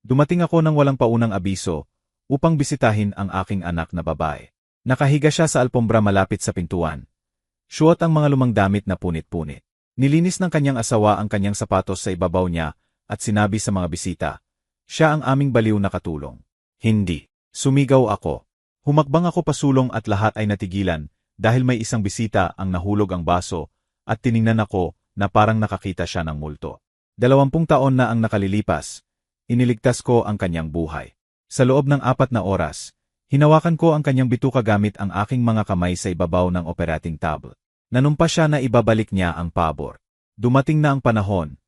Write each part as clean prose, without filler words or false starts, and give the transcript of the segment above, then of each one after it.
Dumating ako ng walang paunang abiso upang bisitahin ang aking anak na babae. Nakahiga siya sa alpombra malapit sa pintuan. Suot ang mga lumang damit na punit-punit. Nilinis ng kanyang asawa ang kanyang sapatos sa ibabaw niya at sinabi sa mga bisita, "Siya ang aming baliw na katulong." Hindi. Sumigaw ako. Humakbang ako pasulong at lahat ay natigilan dahil may isang bisita ang nahulog ang baso at tiningnan ako na parang nakakita siya ng multo. 20 taon na ang nakalilipas. Iniligtas ko ang kanyang buhay. Sa loob ng 4 na oras, hinawakan ko ang kanyang bituka gamit ang aking mga kamay sa ibabaw ng operating table. Nanumpa siya na ibabalik niya ang pabor. Dumating na ang panahon,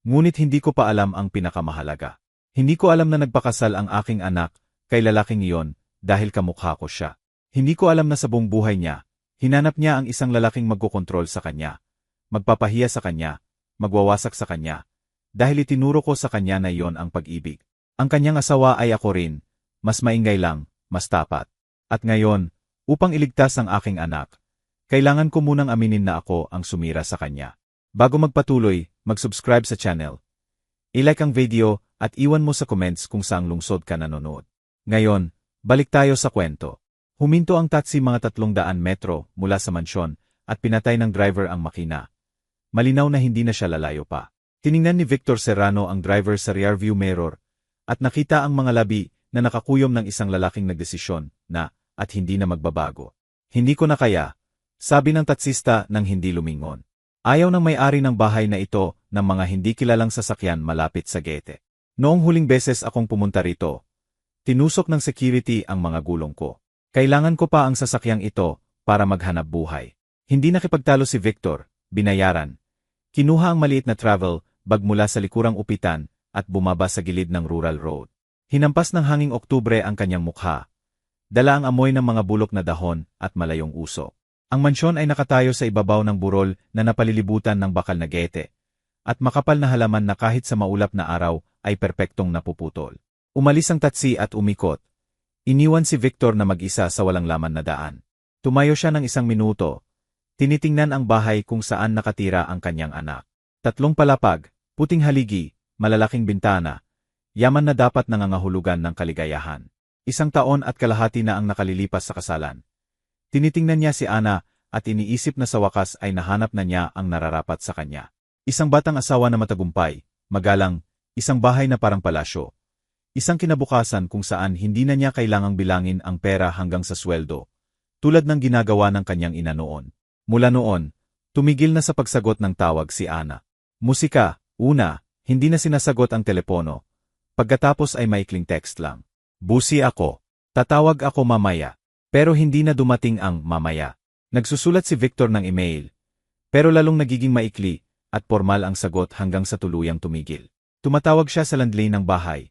ngunit hindi ko pa alam ang pinakamahalaga. Hindi ko alam na nagpakasal ang aking anak kay lalaking iyon dahil kamukha ko siya. Hindi ko alam na sa buong buhay niya, hinanap niya ang isang lalaking magkokontrol sa kanya, magpapahiya sa kanya, magwawasak sa kanya, dahil itinuro ko sa kanya na iyon ang pag-ibig. Ang kanyang asawa ay ako rin, mas maingay lang, mas tapat. At ngayon, upang iligtas ang aking anak, kailangan ko munang aminin na ako ang sumira sa kanya. Bago magpatuloy, mag-subscribe sa channel. I-like ang video at iwan mo sa comments kung saang lungsod ka nanonood. Ngayon, balik tayo sa kwento. Huminto ang taxi mga 300 metro mula sa mansyon at pinatay ng driver ang makina. Malinaw na hindi na siya lalayo pa. Tiningnan ni Victor Serrano ang driver sa rearview mirror at nakita ang mga labi na nakakuyom ng isang lalaking nagdesisyon na at hindi na magbabago. "Hindi ko na kaya," sabi ng taksista nang hindi lumingon. Ayaw ng may-ari ng bahay na ito ng mga hindi kilalang sasakyan malapit sa gate. Noong huling beses akong pumunta rito, tinusok ng security ang mga gulong ko. Kailangan ko pa ang sasakyang ito para maghanap buhay. Hindi nakipagtalo si Victor, binayaran. Kinuha ang maliit na travel bag mula sa likurang upitan at bumaba sa gilid ng rural road. Hinampas ng hanging Oktubre ang kanyang mukha. Dala ang amoy ng mga bulok na dahon at malayong usok. Ang mansyon ay nakatayo sa ibabaw ng burol na napalilibutan ng bakal na gete, at makapal na halaman na kahit sa maulap na araw ay perpektong napuputol. Umalis ang taksi at umikot. Iniwan si Victor na mag-isa sa walang laman na daan. Tumayo siya ng 1 minuto. Tinitingnan ang bahay kung saan nakatira ang kanyang anak. 3 palapag, puting haligi, malalaking bintana, yaman na dapat nangangahulugan ng kaligayahan. 1 taon at kalahati na ang nakalilipas sa kasalan. Tinitingnan niya si Ana at iniisip na sa wakas ay nahanap na niya ang nararapat sa kanya. Isang batang asawa na matagumpay, magalang, isang bahay na parang palasyo. Isang kinabukasan kung saan hindi na niya kailangang bilangin ang pera hanggang sa sweldo, tulad ng ginagawa ng kanyang ina noon. Mula noon, tumigil na sa pagsagot ng tawag si Ana. Musika, una, hindi na sinasagot ang telepono. Pagkatapos ay maikling text lang. "Busi ako. Tatawag ako mamaya." Pero hindi na dumating ang mamaya. Nagsusulat si Victor ng email. Pero lalong nagiging maikli at formal ang sagot hanggang sa tuluyang tumigil. Tumatawag siya sa landline ng bahay.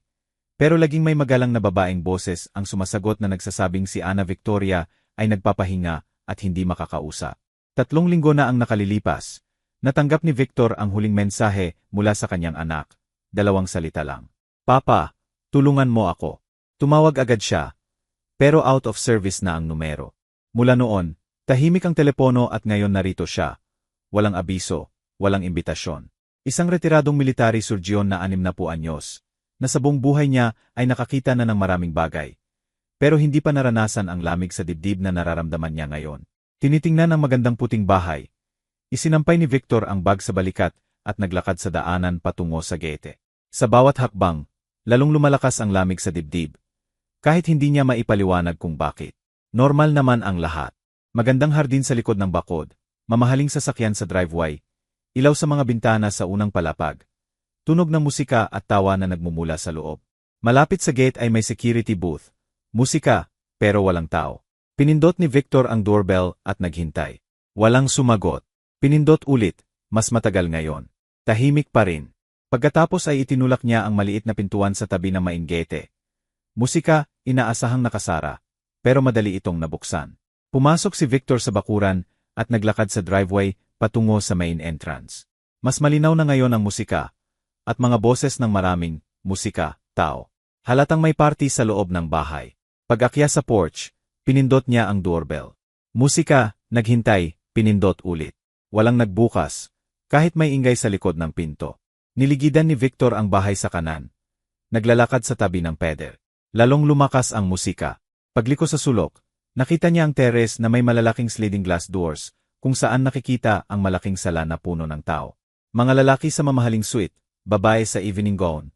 Pero laging may magalang na babaeng boses ang sumasagot na nagsasabing si Ana Victoria ay nagpapahinga at hindi makakausap. 3 linggo na ang nakalilipas. Natanggap ni Victor ang huling mensahe mula sa kanyang anak. 2 salita lang. "Papa, tulungan mo ako." Tumawag agad siya, pero out of service na ang numero. Mula noon, tahimik ang telepono at ngayon narito siya. Walang abiso, walang imbitasyon. Isang retiradong military surgeon na 60 anyos, na sa buong buhay niya ay nakakita na ng maraming bagay. Pero hindi pa naranasan ang lamig sa dibdib na nararamdaman niya ngayon. Tinitingnan ang magandang puting bahay. Isinampay ni Victor ang bag sa balikat at naglakad sa daanan patungo sa gate. Sa bawat hakbang, lalong lumalakas ang lamig sa dibdib. Kahit hindi niya maipaliwanag kung bakit. Normal naman ang lahat. Magandang hardin sa likod ng bakod, mamahaling sasakyan sa driveway, ilaw sa mga bintana sa unang palapag, tunog ng musika at tawa na nagmumula sa loob. Malapit sa gate ay may security booth. Musika, pero walang tao. Pinindot ni Victor ang doorbell at naghintay. Walang sumagot. Pinindot ulit, mas matagal ngayon. Tahimik pa rin. Pagkatapos ay itinulak niya ang maliit na pintuan sa tabi ng main gate. Musika, inaasahang nakasara, pero madali itong nabuksan. Pumasok si Victor sa bakuran at naglakad sa driveway patungo sa main entrance. Mas malinaw na ngayon ang musika at mga boses ng maraming musika, tao. Halatang may party sa loob ng bahay. Pag-akyat sa porch, pinindot niya ang doorbell. Musika, naghintay, pinindot ulit. Walang nagbukas, kahit may ingay sa likod ng pinto. Niligidan ni Victor ang bahay sa kanan. naglalakad sa tabi ng peder. Lalong lumakas ang musika. Pagliko sa sulok, nakita niya ang terrace na may malalaking sliding glass doors, kung saan nakikita ang malaking sala na puno ng tao. Mga lalaki sa mamahaling suite, babae sa evening gown,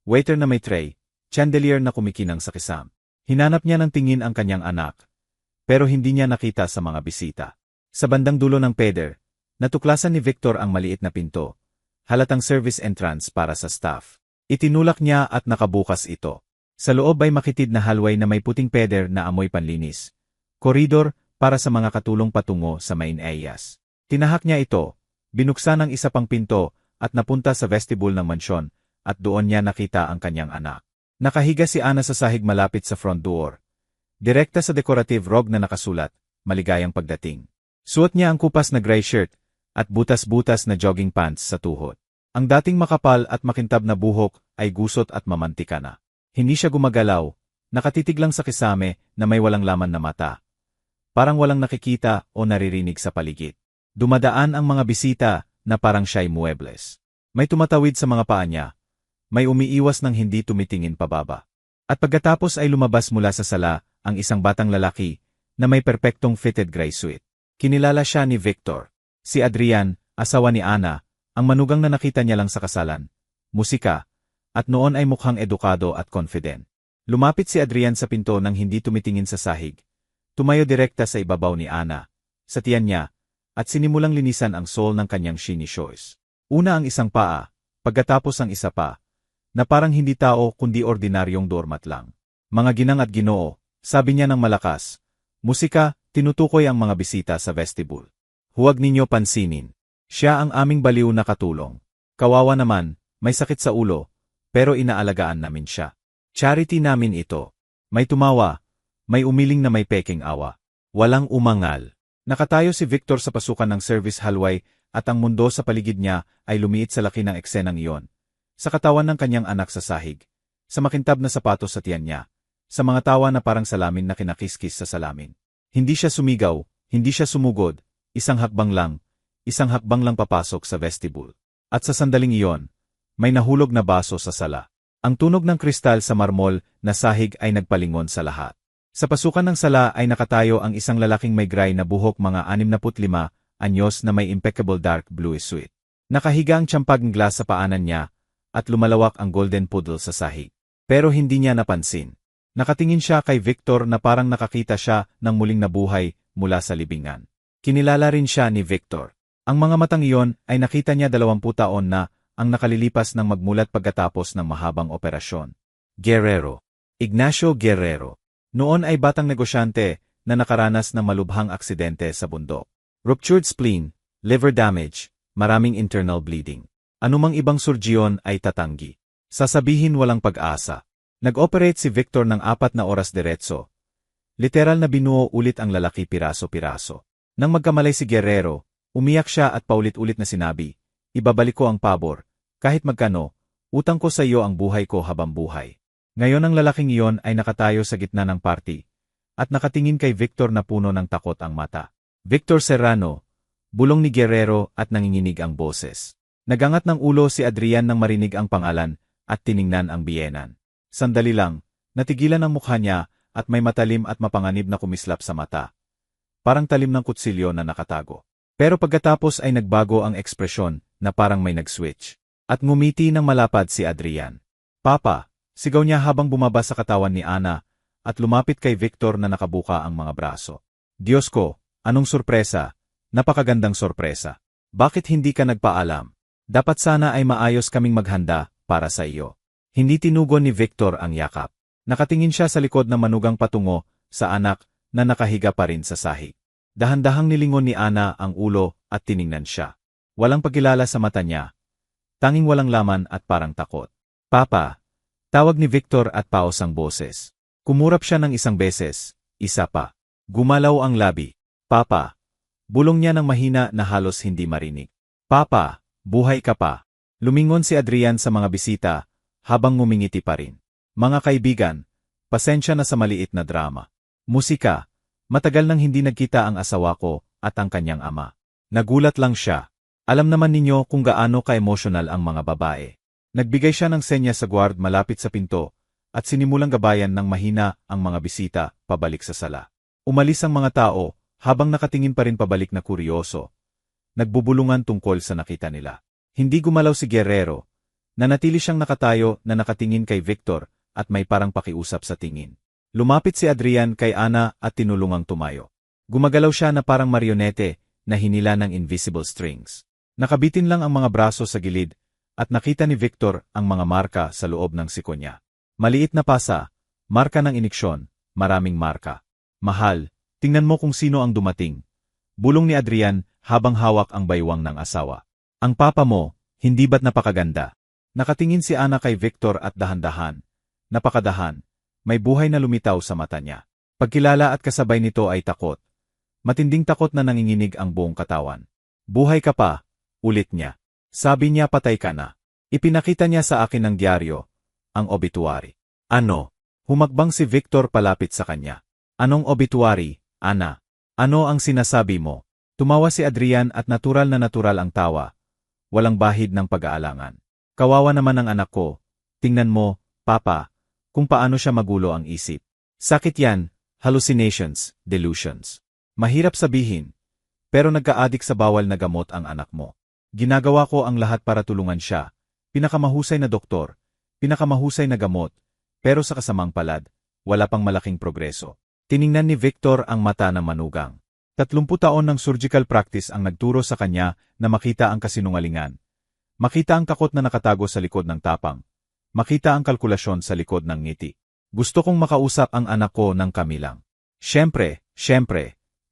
waiter na may tray, chandelier na kumikinang sa kisam. Hinanap niya ng tingin ang kanyang anak, pero hindi niya nakita sa mga bisita. Sa bandang dulo ng peder, natuklasan ni Victor ang maliit na pinto, halatang service entrance para sa staff. Itinulak niya at nakabukas ito. Sa loob ay makitid na hallway na may puting peder na amoy panlinis. Koridor para sa mga katulong patungo sa main areas. Tinahak niya ito, binuksan ang isa pang pinto at napunta sa vestibule ng mansyon at doon niya nakita ang kanyang anak. Nakahiga si Ana sa sahig malapit sa front door. Direkta sa decorative rug na nakasulat, maligayang pagdating. Suot niya ang kupas na gray shirt at butas-butas na jogging pants sa tuhod. Ang dating makapal at makintab na buhok ay gusot at mamantika na. Hindi siya gumagalaw, nakatitig lang sa kisame na may walang laman na mata. Parang walang nakikita o naririnig sa paligid. Dumadaan ang mga bisita na parang siya'y muebles. May tumatawid sa mga paa niya. May umiiwas ng hindi tumitingin pababa. At pagkatapos ay lumabas mula sa sala ang isang batang lalaki na may perpektong fitted gray suit. Kinilala siya ni Victor. Si Adrian, asawa ni Ana, ang manugang na nakita niya lang sa kasalan, musika, at noon ay mukhang edukado at confident. Lumapit si Adrian sa pinto nang hindi tumitingin sa sahig. Tumayo direkta sa ibabaw ni Ana, sa tiyan niya, at sinimulang linisan ang sole ng kanyang shinny shoes. Una ang isang paa, pagkatapos ang isa pa, na parang hindi tao kundi ordinaryong doormat lang. Mga ginang at ginoo, sabi niya ng malakas, musika, tinutukoy ang mga bisita sa vestibule. Huwag ninyo pansinin. Siya ang aming baliw na katulong. Kawawa naman, may sakit sa ulo, pero inaalagaan namin siya. Charity namin ito. May tumawa, may umiling na may peking awa. Walang umangal. Nakatayo si Victor sa pasukan ng service hallway at ang mundo sa paligid niya ay lumiit sa laki ng eksenang iyon. Sa katawan ng kanyang anak sa sahig, sa makintab na sapatos sa tiyan niya, sa mga tawa na parang salamin na kinakiskis sa salamin. Hindi siya sumigaw, hindi siya sumugod, isang hakbang lang papasok sa vestibule. At sa sandaling iyon, may nahulog na baso sa sala. Ang tunog ng kristal sa marmol na sahig ay nagpalingon sa lahat. Sa pasukan ng sala ay nakatayo ang isang lalaking may gray na buhok mga 65 anyos na may impeccable dark blue suit. Nakahiga ang tsampaging glass sa paanan niya at lumalawak ang golden poodle sa sahig. Pero hindi niya napansin. Nakatingin siya kay Victor na parang nakakita siya ng muling nabuhay mula sa libingan. Kinilala rin siya ni Victor. Ang mga matang iyon ay nakita niya 20 taon na ang nakalilipas ng magmulat pagkatapos ng mahabang operasyon. Guerrero. Ignacio Guerrero. Noon ay batang negosyante na nakaranas ng malubhang aksidente sa bundok. Ruptured spleen, liver damage, maraming internal bleeding. Anumang ibang surgeon ay tatanggi. Sasabihin walang pag-asa. Nag-operate si Victor ng 4 na oras diretso. Literal na binuo ulit ang lalaki piraso-piraso. Nang magkamalay si Guerrero, umiyak siya at paulit-ulit na sinabi, ibabalik ko ang pabor, kahit magkano, utang ko sa iyo ang buhay ko habang buhay. Ngayon ang lalaking iyon ay nakatayo sa gitna ng party, at nakatingin kay Victor na puno ng takot ang mata. Victor Serrano, bulong ni Guerrero at nanginginig ang boses. Nagangat ng ulo si Adrian nang marinig ang pangalan at tiningnan ang biyenan. Sandali lang, natigilan ang mukha niya at may matalim at mapanganib na kumislap sa mata. Parang talim ng kutsilyo na nakatago. Pero pagkatapos ay nagbago ang ekspresyon na parang may nag-switch. At ngumiti ng malapad si Adrian. Papa, sigaw niya habang bumaba sa katawan ni Ana at lumapit kay Victor na nakabuka ang mga braso. Diyos ko, anong sorpresa? Napakagandang sorpresa. Bakit hindi ka nagpaalam? Dapat sana ay maayos kaming maghanda para sa iyo. Hindi tinugon ni Victor ang yakap. Nakatingin siya sa likod ng manugang patungo sa anak na nakahiga pa rin sa sahig. Dahan-dahang nilingon ni Ana ang ulo at tiningnan siya. Walang pagkilala sa mata niya. Tanging walang laman at parang takot. Papa, tawag ni Victor at paos ang boses. Kumurap siya ng isang beses, isa pa. Gumalaw ang labi. Papa, bulong niya ng mahina na halos hindi marinig. Papa, buhay ka pa. Lumingon si Adrian sa mga bisita habang ngumingiti pa rin. Mga kaibigan, pasensya na sa maliit na drama. Musika. Matagal nang hindi nagkita ang asawa ko at ang kanyang ama. Nagulat lang siya. Alam naman ninyo kung gaano ka-emosyonal ang mga babae. Nagbigay siya ng senya sa guard malapit sa pinto, at sinimulang gabayan ng mahina ang mga bisita pabalik sa sala. Umalis ang mga tao, habang nakatingin pa rin pabalik na kuryoso. Nagbubulungan tungkol sa nakita nila. Hindi gumalaw si Guerrero. Nanatili siyang nakatayo na nakatingin kay Victor at may parang pakiusap sa tingin. Lumapit si Adrian kay Ana at tinulungang tumayo. Gumagalaw siya na parang marionete na hinila ng invisible strings. Nakabitin lang ang mga braso sa gilid at nakita ni Victor ang mga marka sa loob ng siko niya. Maliit na pasa, marka ng iniksyon, maraming marka. Mahal, tingnan mo kung sino ang dumating. Bulong ni Adrian habang hawak ang baywang ng asawa. Ang papa mo, hindi ba't napakaganda? Nakatingin si Ana kay Victor at dahan-dahan. Napakadahan. May buhay na lumitaw sa mata niya. Pagkilala at kasabay nito ay takot. Matinding takot na nanginginig ang buong katawan. Buhay ka pa, ulit niya. Sabi niya patay ka na. Ipinakita niya sa akin ng diaryo, ang obituary. Ano? Humakbang si Victor palapit sa kanya. Anong obituary, Ana? Ano ang sinasabi mo? Tumawa si Adrian at natural ang tawa. Walang bahid ng pag-aalangan. Kawawa naman ang anak ko. Tingnan mo, Papa, kung paano siya magulo ang isip. Sakit yan, hallucinations, delusions. Mahirap sabihin, pero nagka-addict sa bawal na gamot ang anak mo. Ginagawa ko ang lahat para tulungan siya. Pinakamahusay na doktor, pinakamahusay na gamot, pero sa kasamang palad, wala pang malaking progreso. Tiningnan ni Victor ang mata ng manugang. 30 taon ng surgical practice ang nagturo sa kanya na makita ang kasinungalingan. Makita ang takot na nakatago sa likod ng tapang. Makita ang kalkulasyon sa likod ng ngiti. Gusto kong makausap ang anak ko ng kami lang. Siyempre,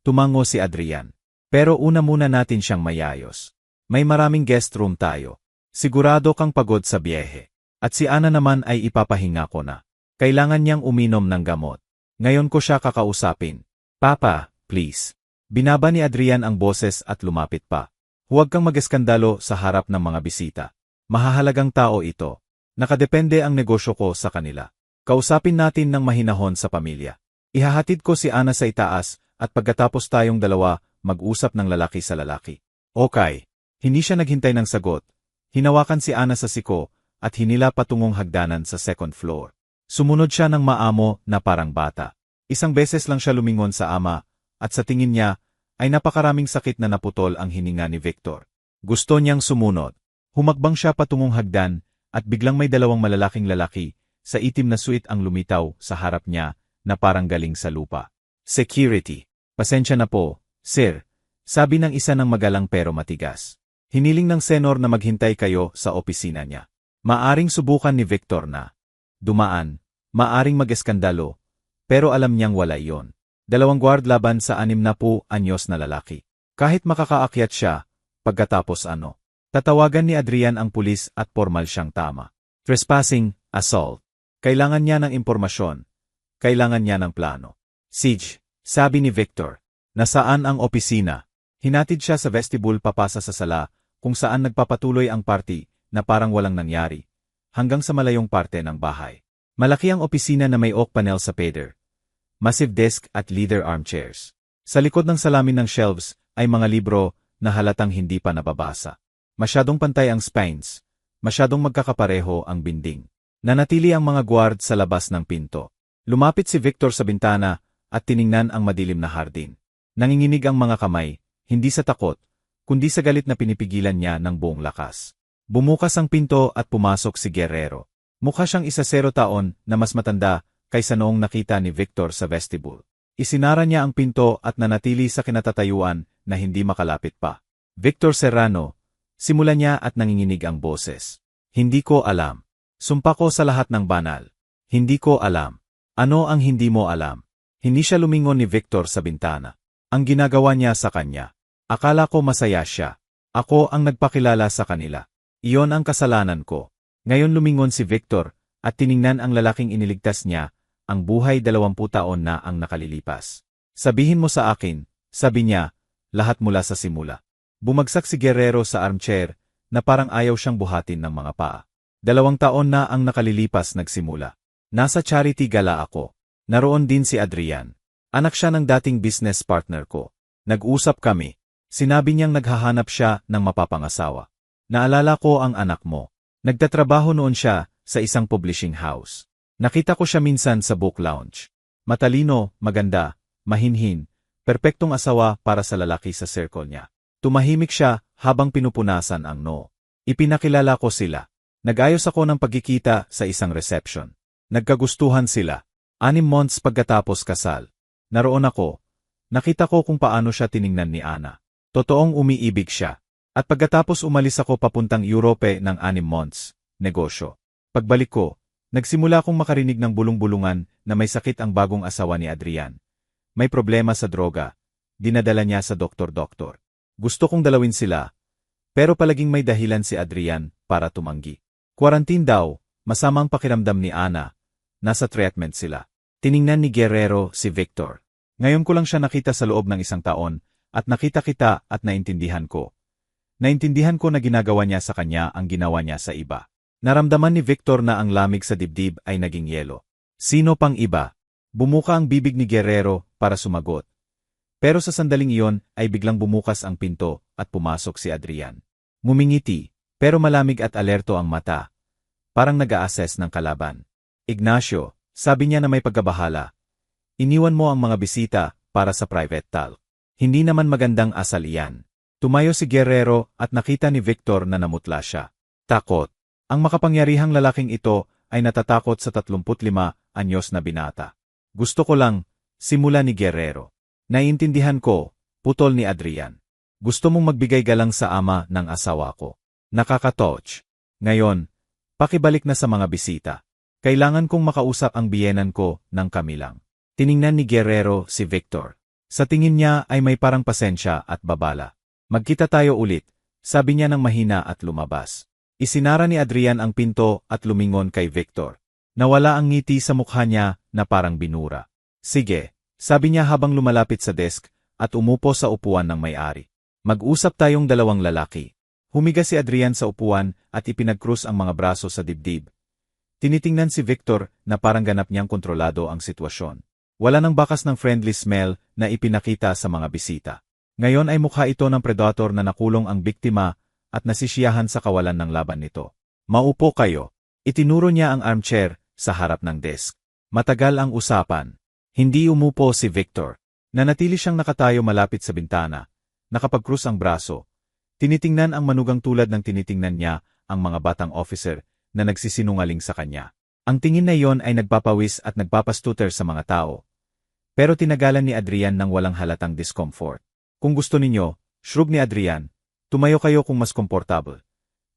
tumango si Adrian. Pero una muna natin siyang mayayos. May maraming guest room tayo. Sigurado kang pagod sa biyehe. At si Ana naman ay ipapahinga ko na. Kailangan niyang uminom ng gamot. Ngayon ko siya kakausapin. Papa, please. Binaba ni Adrian ang boses at lumapit pa. Huwag kang mag-eskandalo sa harap ng mga bisita. Mahahalagang tao ito. Nakadepende ang negosyo ko sa kanila. Kausapin natin ng mahinahon sa pamilya. Ihahatid ko si Ana sa itaas at pagkatapos tayong dalawa, mag-usap ng lalaki sa lalaki. Okay. Hindi siya naghintay ng sagot. Hinawakan si Ana sa siko at hinila patungong hagdanan sa second floor. Sumunod siya ng maamo na parang bata. Isang beses lang siya lumingon sa ama at sa tingin niya ay napakaraming sakit na naputol ang hininga ni Victor. Gusto niyang sumunod. Humakbang siya patungong hagdan at biglang may dalawang malalaking lalaki sa itim na suit ang lumitaw sa harap niya na parang galing sa lupa. Security. Pasensya na po, sir. Sabi ng isa ng magalang pero matigas. Hiniling ng senor na maghintay kayo sa opisina niya. Maaring subukan ni Victor na dumaan, maaring mag-eskandalo, pero alam niyang wala iyon. 2 guard laban sa 60 anyos na lalaki. Kahit makakaakyat siya, pagkatapos ano? Tatawagan ni Adrian ang pulis at formal siyang tama. Trespassing, assault. Kailangan niya ng impormasyon. Kailangan niya ng plano. Siege, sabi ni Victor. Nasaan ang opisina? Hinatid siya sa vestibule papasa sa sala, kung saan nagpapatuloy ang party na parang walang nangyari, hanggang sa malayong parte ng bahay. Malaki ang opisina na may oak panel sa pader. Massive desk at leather armchairs. Sa likod ng salamin ng shelves ay mga libro na halatang hindi pa nababasa. Masyadong pantay ang spines. Masyadong magkakapareho ang binding. Nanatili ang mga guard sa labas ng pinto. Lumapit si Victor sa bintana at tiningnan ang madilim na hardin. Nanginginig ang mga kamay, hindi sa takot, kundi sa galit na pinipigilan niya ng buong lakas. Bumukas ang pinto at pumasok si Guerrero. Mukha siyang 10 taon na mas matanda kaysa noong nakita ni Victor sa vestibule. Isinara niya ang pinto at nanatili sa kinatatayuan na hindi makalapit pa. Victor Serrano, simula niya at nanginginig ang boses. Hindi ko alam. Sumpa ko sa lahat ng banal. Hindi ko alam. Ano ang hindi mo alam? Hindi siya lumingon ni Victor sa bintana. Ang ginagawa niya sa kanya. Akala ko masaya siya. Ako ang nagpakilala sa kanila. Iyon ang kasalanan ko. Ngayon lumingon si Victor at tiningnan ang lalaking iniligtas niya, ang buhay 20 taon na ang nakalilipas. Sabihin mo sa akin, sabi niya, lahat mula sa simula. Bumagsak si Guerrero sa armchair na parang ayaw siyang buhatin ng mga paa. 2 taon na ang nakalilipas nagsimula. Nasa charity gala ako. Naroon din si Adrian. Anak siya ng dating business partner ko. Nag-usap kami. Sinabi niyang naghahanap siya ng mapapangasawa. Naalala ko ang anak mo. Nagtatrabaho noon siya sa isang publishing house. Nakita ko siya minsan sa book lounge. Matalino, maganda, mahinhin, perpektong asawa para sa lalaki sa circle niya. Tumahimik siya habang pinupunasan ang no. Ipinakilala ko sila. Nag-ayos ako ng pagkikita sa isang reception. Nagkagustuhan sila. 6 months pagkatapos kasal. Naroon ako. Nakita ko kung paano siya tiningnan ni Ana. Totoong umiibig siya. At pagkatapos umalis ako papuntang Europe ng 6 months. Negosyo. Pagbalik ko, nagsimula akong makarinig ng bulong-bulungan na may sakit ang bagong asawa ni Adrian. May problema sa droga. Dinadala niya sa doktor-doktor. Gusto kong dalawin sila. Pero palaging may dahilan si Adrian para tumanggi. Quarantine daw, masamang pakiramdam ni Ana. Nasa treatment sila. Tiningnan ni Guerrero si Victor. Ngayon ko lang siya nakita sa loob ng 1 taon, at nakita kita at naintindihan ko. Naintindihan ko na ginagawa niya sa kanya ang ginawa niya sa iba. Naramdaman ni Victor na ang lamig sa dibdib ay naging yelo. Sino pang iba? Bumuka ang bibig ni Guerrero para sumagot. Pero sa sandaling iyon ay biglang bumukas ang pinto at pumasok si Adrian. Ngumingiti, pero malamig at alerto ang mata. Parang nag-a-assess ng kalaban. Ignacio, sabi niya na may pagkabahala. Iniwan mo ang mga bisita para sa private talk. Hindi naman magandang asal iyan. Tumayo si Guerrero at nakita ni Victor na namutla siya. Takot. Ang makapangyarihang lalaking ito ay natatakot sa 35 anyos na binata. Gusto ko lang, simula ni Guerrero. Naiintindihan ko, putol ni Adrian. Gusto mong magbigay galang sa ama ng asawa ko. Nakaka-touch. Ngayon, pakibalik na sa mga bisita. Kailangan kong makausap ang biyenan ko ng kami lang. Tiningnan ni Guerrero si Victor. Sa tingin niya ay may parang pasensya at babala. Magkita tayo ulit, sabi niya ng mahina at lumabas. Isinara ni Adrian ang pinto at lumingon kay Victor. Nawala ang ngiti sa mukha niya na parang binura. Sige, sabi niya habang lumalapit sa desk at umupo sa upuan ng may-ari. Mag-usap tayong dalawang lalaki. Humiga si Adrian sa upuan at ipinag-cross ang mga braso sa dibdib. Tinitingnan si Victor na parang ganap niyang kontrolado ang sitwasyon. Wala nang bakas ng friendly smell na ipinakita sa mga bisita. Ngayon ay mukha ito ng predator na nakulong ang biktima at nasisiyahan sa kawalan ng laban nito. Maupo kayo. Itinuro niya ang armchair sa harap ng desk. Matagal ang usapan. Hindi umupo si Victor. Nanatili siyang nakatayo malapit sa bintana. Nakapag-cross ang braso. Tinitingnan ang manugang tulad ng tinitingnan niya ang mga batang officer na nagsisinungaling sa kanya. Ang tingin na iyon ay nagpapawis at nagpapastutter sa mga tao. Pero tinagalan ni Adrian ng walang halatang discomfort. Kung gusto ninyo, shrug ni Adrian, tumayo kayo kung mas komportable.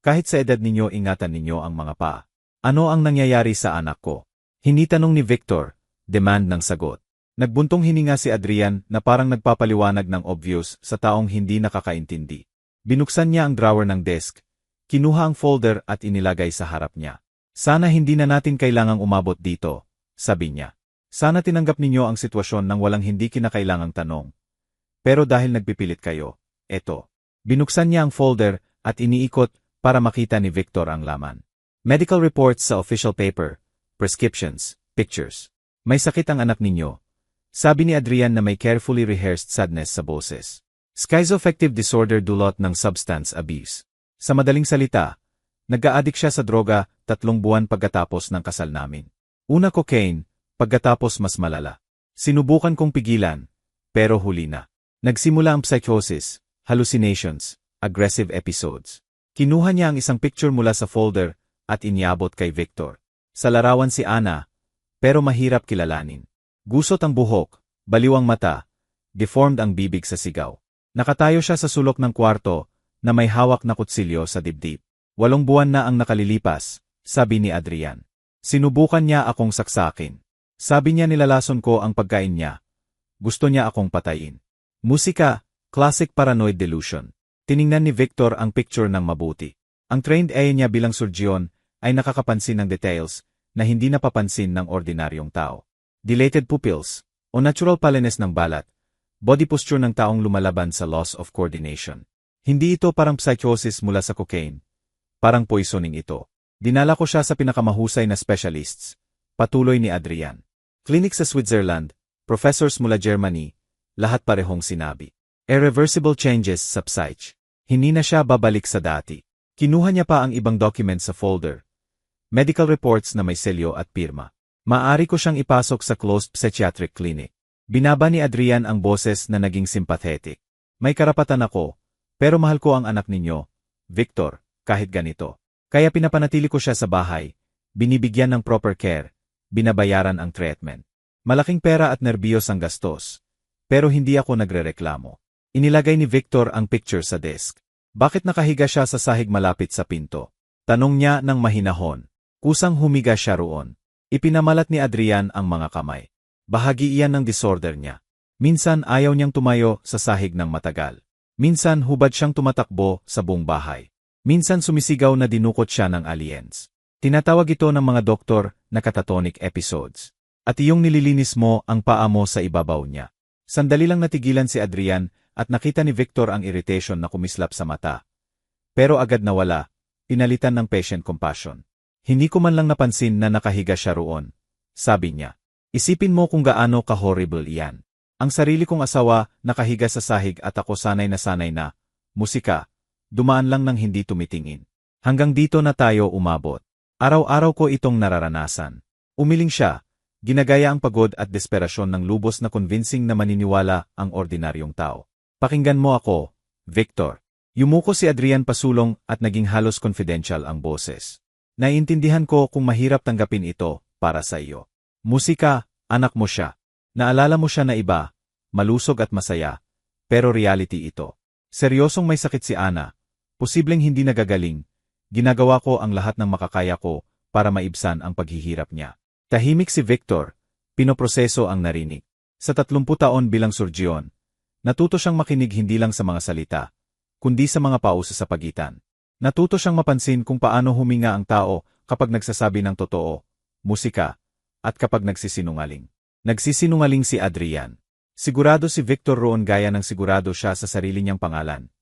Kahit sa edad ninyo ingatan ninyo ang mga paa. Ano ang nangyayari sa anak ko? Hindi tanong ni Victor, demand ng sagot. Nagbuntong hininga si Adrian na parang nagpapaliwanag ng obvious sa taong hindi nakakaintindi. Binuksan niya ang drawer ng desk, kinuha ang folder at inilagay sa harap niya. Sana hindi na natin kailangang umabot dito, sabi niya. Sana tinanggap ninyo ang sitwasyon ng walang hindi kinakailangang tanong. Pero dahil nagpipilit kayo, eto. Binuksan niya ang folder at iniikot para makita ni Victor ang laman. Medical reports sa official paper, prescriptions, pictures. May sakit ang anak ninyo. Sabi ni Adrian na may carefully rehearsed sadness sa boses. Schizoaffective disorder dulot ng substance abuse. Sa madaling salita, nag-a-addict siya sa droga 3 buwan pagkatapos ng kasal namin. Una cocaine, pagkatapos mas malala. Sinubukan kong pigilan, pero huli na. Nagsimula ang psychosis, hallucinations, aggressive episodes. Kinuha niya ang isang picture mula sa folder at iniabot kay Victor. Sa larawan si Ana, pero mahirap kilalanin. Gusot ang buhok, baliw ang mata, deformed ang bibig sa sigaw. Nakatayo siya sa sulok ng kwarto na may hawak na kutsilyo sa dibdib. 8 buwan na ang nakalilipas, sabi ni Adrian. Sinubukan niya akong saksakin. Sabi niya nilalason ko ang pagkain niya. Gusto niya akong patayin. Musika, classic paranoid delusion. Tiningnan ni Victor ang picture ng mabuti. Ang trained eye niya bilang surgeon ay nakakapansin ng details na hindi napapansin ng ordinaryong tao. Dilated pupils, o natural paleness ng balat, body posture ng taong lumalaban sa loss of coordination. Hindi ito parang psychosis mula sa cocaine. Parang poisoning ito. Dinala ko siya sa pinakamahusay na specialists. Patuloy ni Adrian. Clinic sa Switzerland, professors mula Germany, lahat parehong sinabi. Irreversible changes sa psyche. Hindi na siya babalik sa dati. Kinuha niya pa ang ibang documents sa folder. Medical reports na may selyo at pirma. Maaari ko siyang ipasok sa closed psychiatric clinic. Binaba ni Adrian ang boses na naging sympathetic. May karapatan ako, pero mahal ko ang anak ninyo, Victor, kahit ganito. Kaya pinapanatili ko siya sa bahay, binibigyan ng proper care, binabayaran ang treatment. Malaking pera at nerbiyos ang gastos. Pero hindi ako nagrereklamo. Inilagay ni Victor ang picture sa desk. Bakit nakahiga siya sa sahig malapit sa pinto? Tanong niya ng mahinahon. Kusang humiga siya roon. Ipinamalat ni Adrian ang mga kamay. Bahagi iyan ng disorder niya. Minsan ayaw niyang tumayo sa sahig ng matagal. Minsan hubad siyang tumatakbo sa buong bahay. Minsan sumisigaw na dinukot siya ng aliens. Tinatawag ito ng mga doktor na catatonic episodes. At iyong nililinis mo ang paa mo sa ibabaw niya. Sandali lang natigilan si Adrian at nakita ni Victor ang irritation na kumislap sa mata. Pero agad nawala, pinalitan ng patient compassion. Hindi ko man lang napansin na nakahiga siya roon. Sabi niya, isipin mo kung gaano ka-horrible iyan. Ang sarili kong asawa nakahiga sa sahig at ako sanay na, musika, dumaan lang ng hindi tumitingin. Hanggang dito na tayo umabot. Araw-araw ko itong nararanasan. Umiling siya, ginagaya ang pagod at desperasyon ng lubos na convincing na maniniwala ang ordinaryong tao. Pakinggan mo ako, Victor. Yumuko si Adrian pasulong at naging halos confidential ang boses. Naiintindihan ko kung mahirap tanggapin ito para sa iyo. Musika, anak mo siya. Naalala mo siya na iba, malusog at masaya, pero reality ito. Seryosong may sakit si Ana, posibleng hindi nagagaling. Ginagawa ko ang lahat ng makakaya ko para maibsan ang paghihirap niya. Tahimik si Victor, pinoproseso ang narinig. Sa 30 taon bilang surgeon, natuto siyang makinig hindi lang sa mga salita, kundi sa mga pausa sa pagitan. Natuto siyang mapansin kung paano huminga ang tao kapag nagsasabi ng totoo, musika, at kapag nagsisinungaling. Nagsisinungaling si Adrian. Sigurado si Victor roon gaya ng sigurado siya sa sarili niyang pangalan.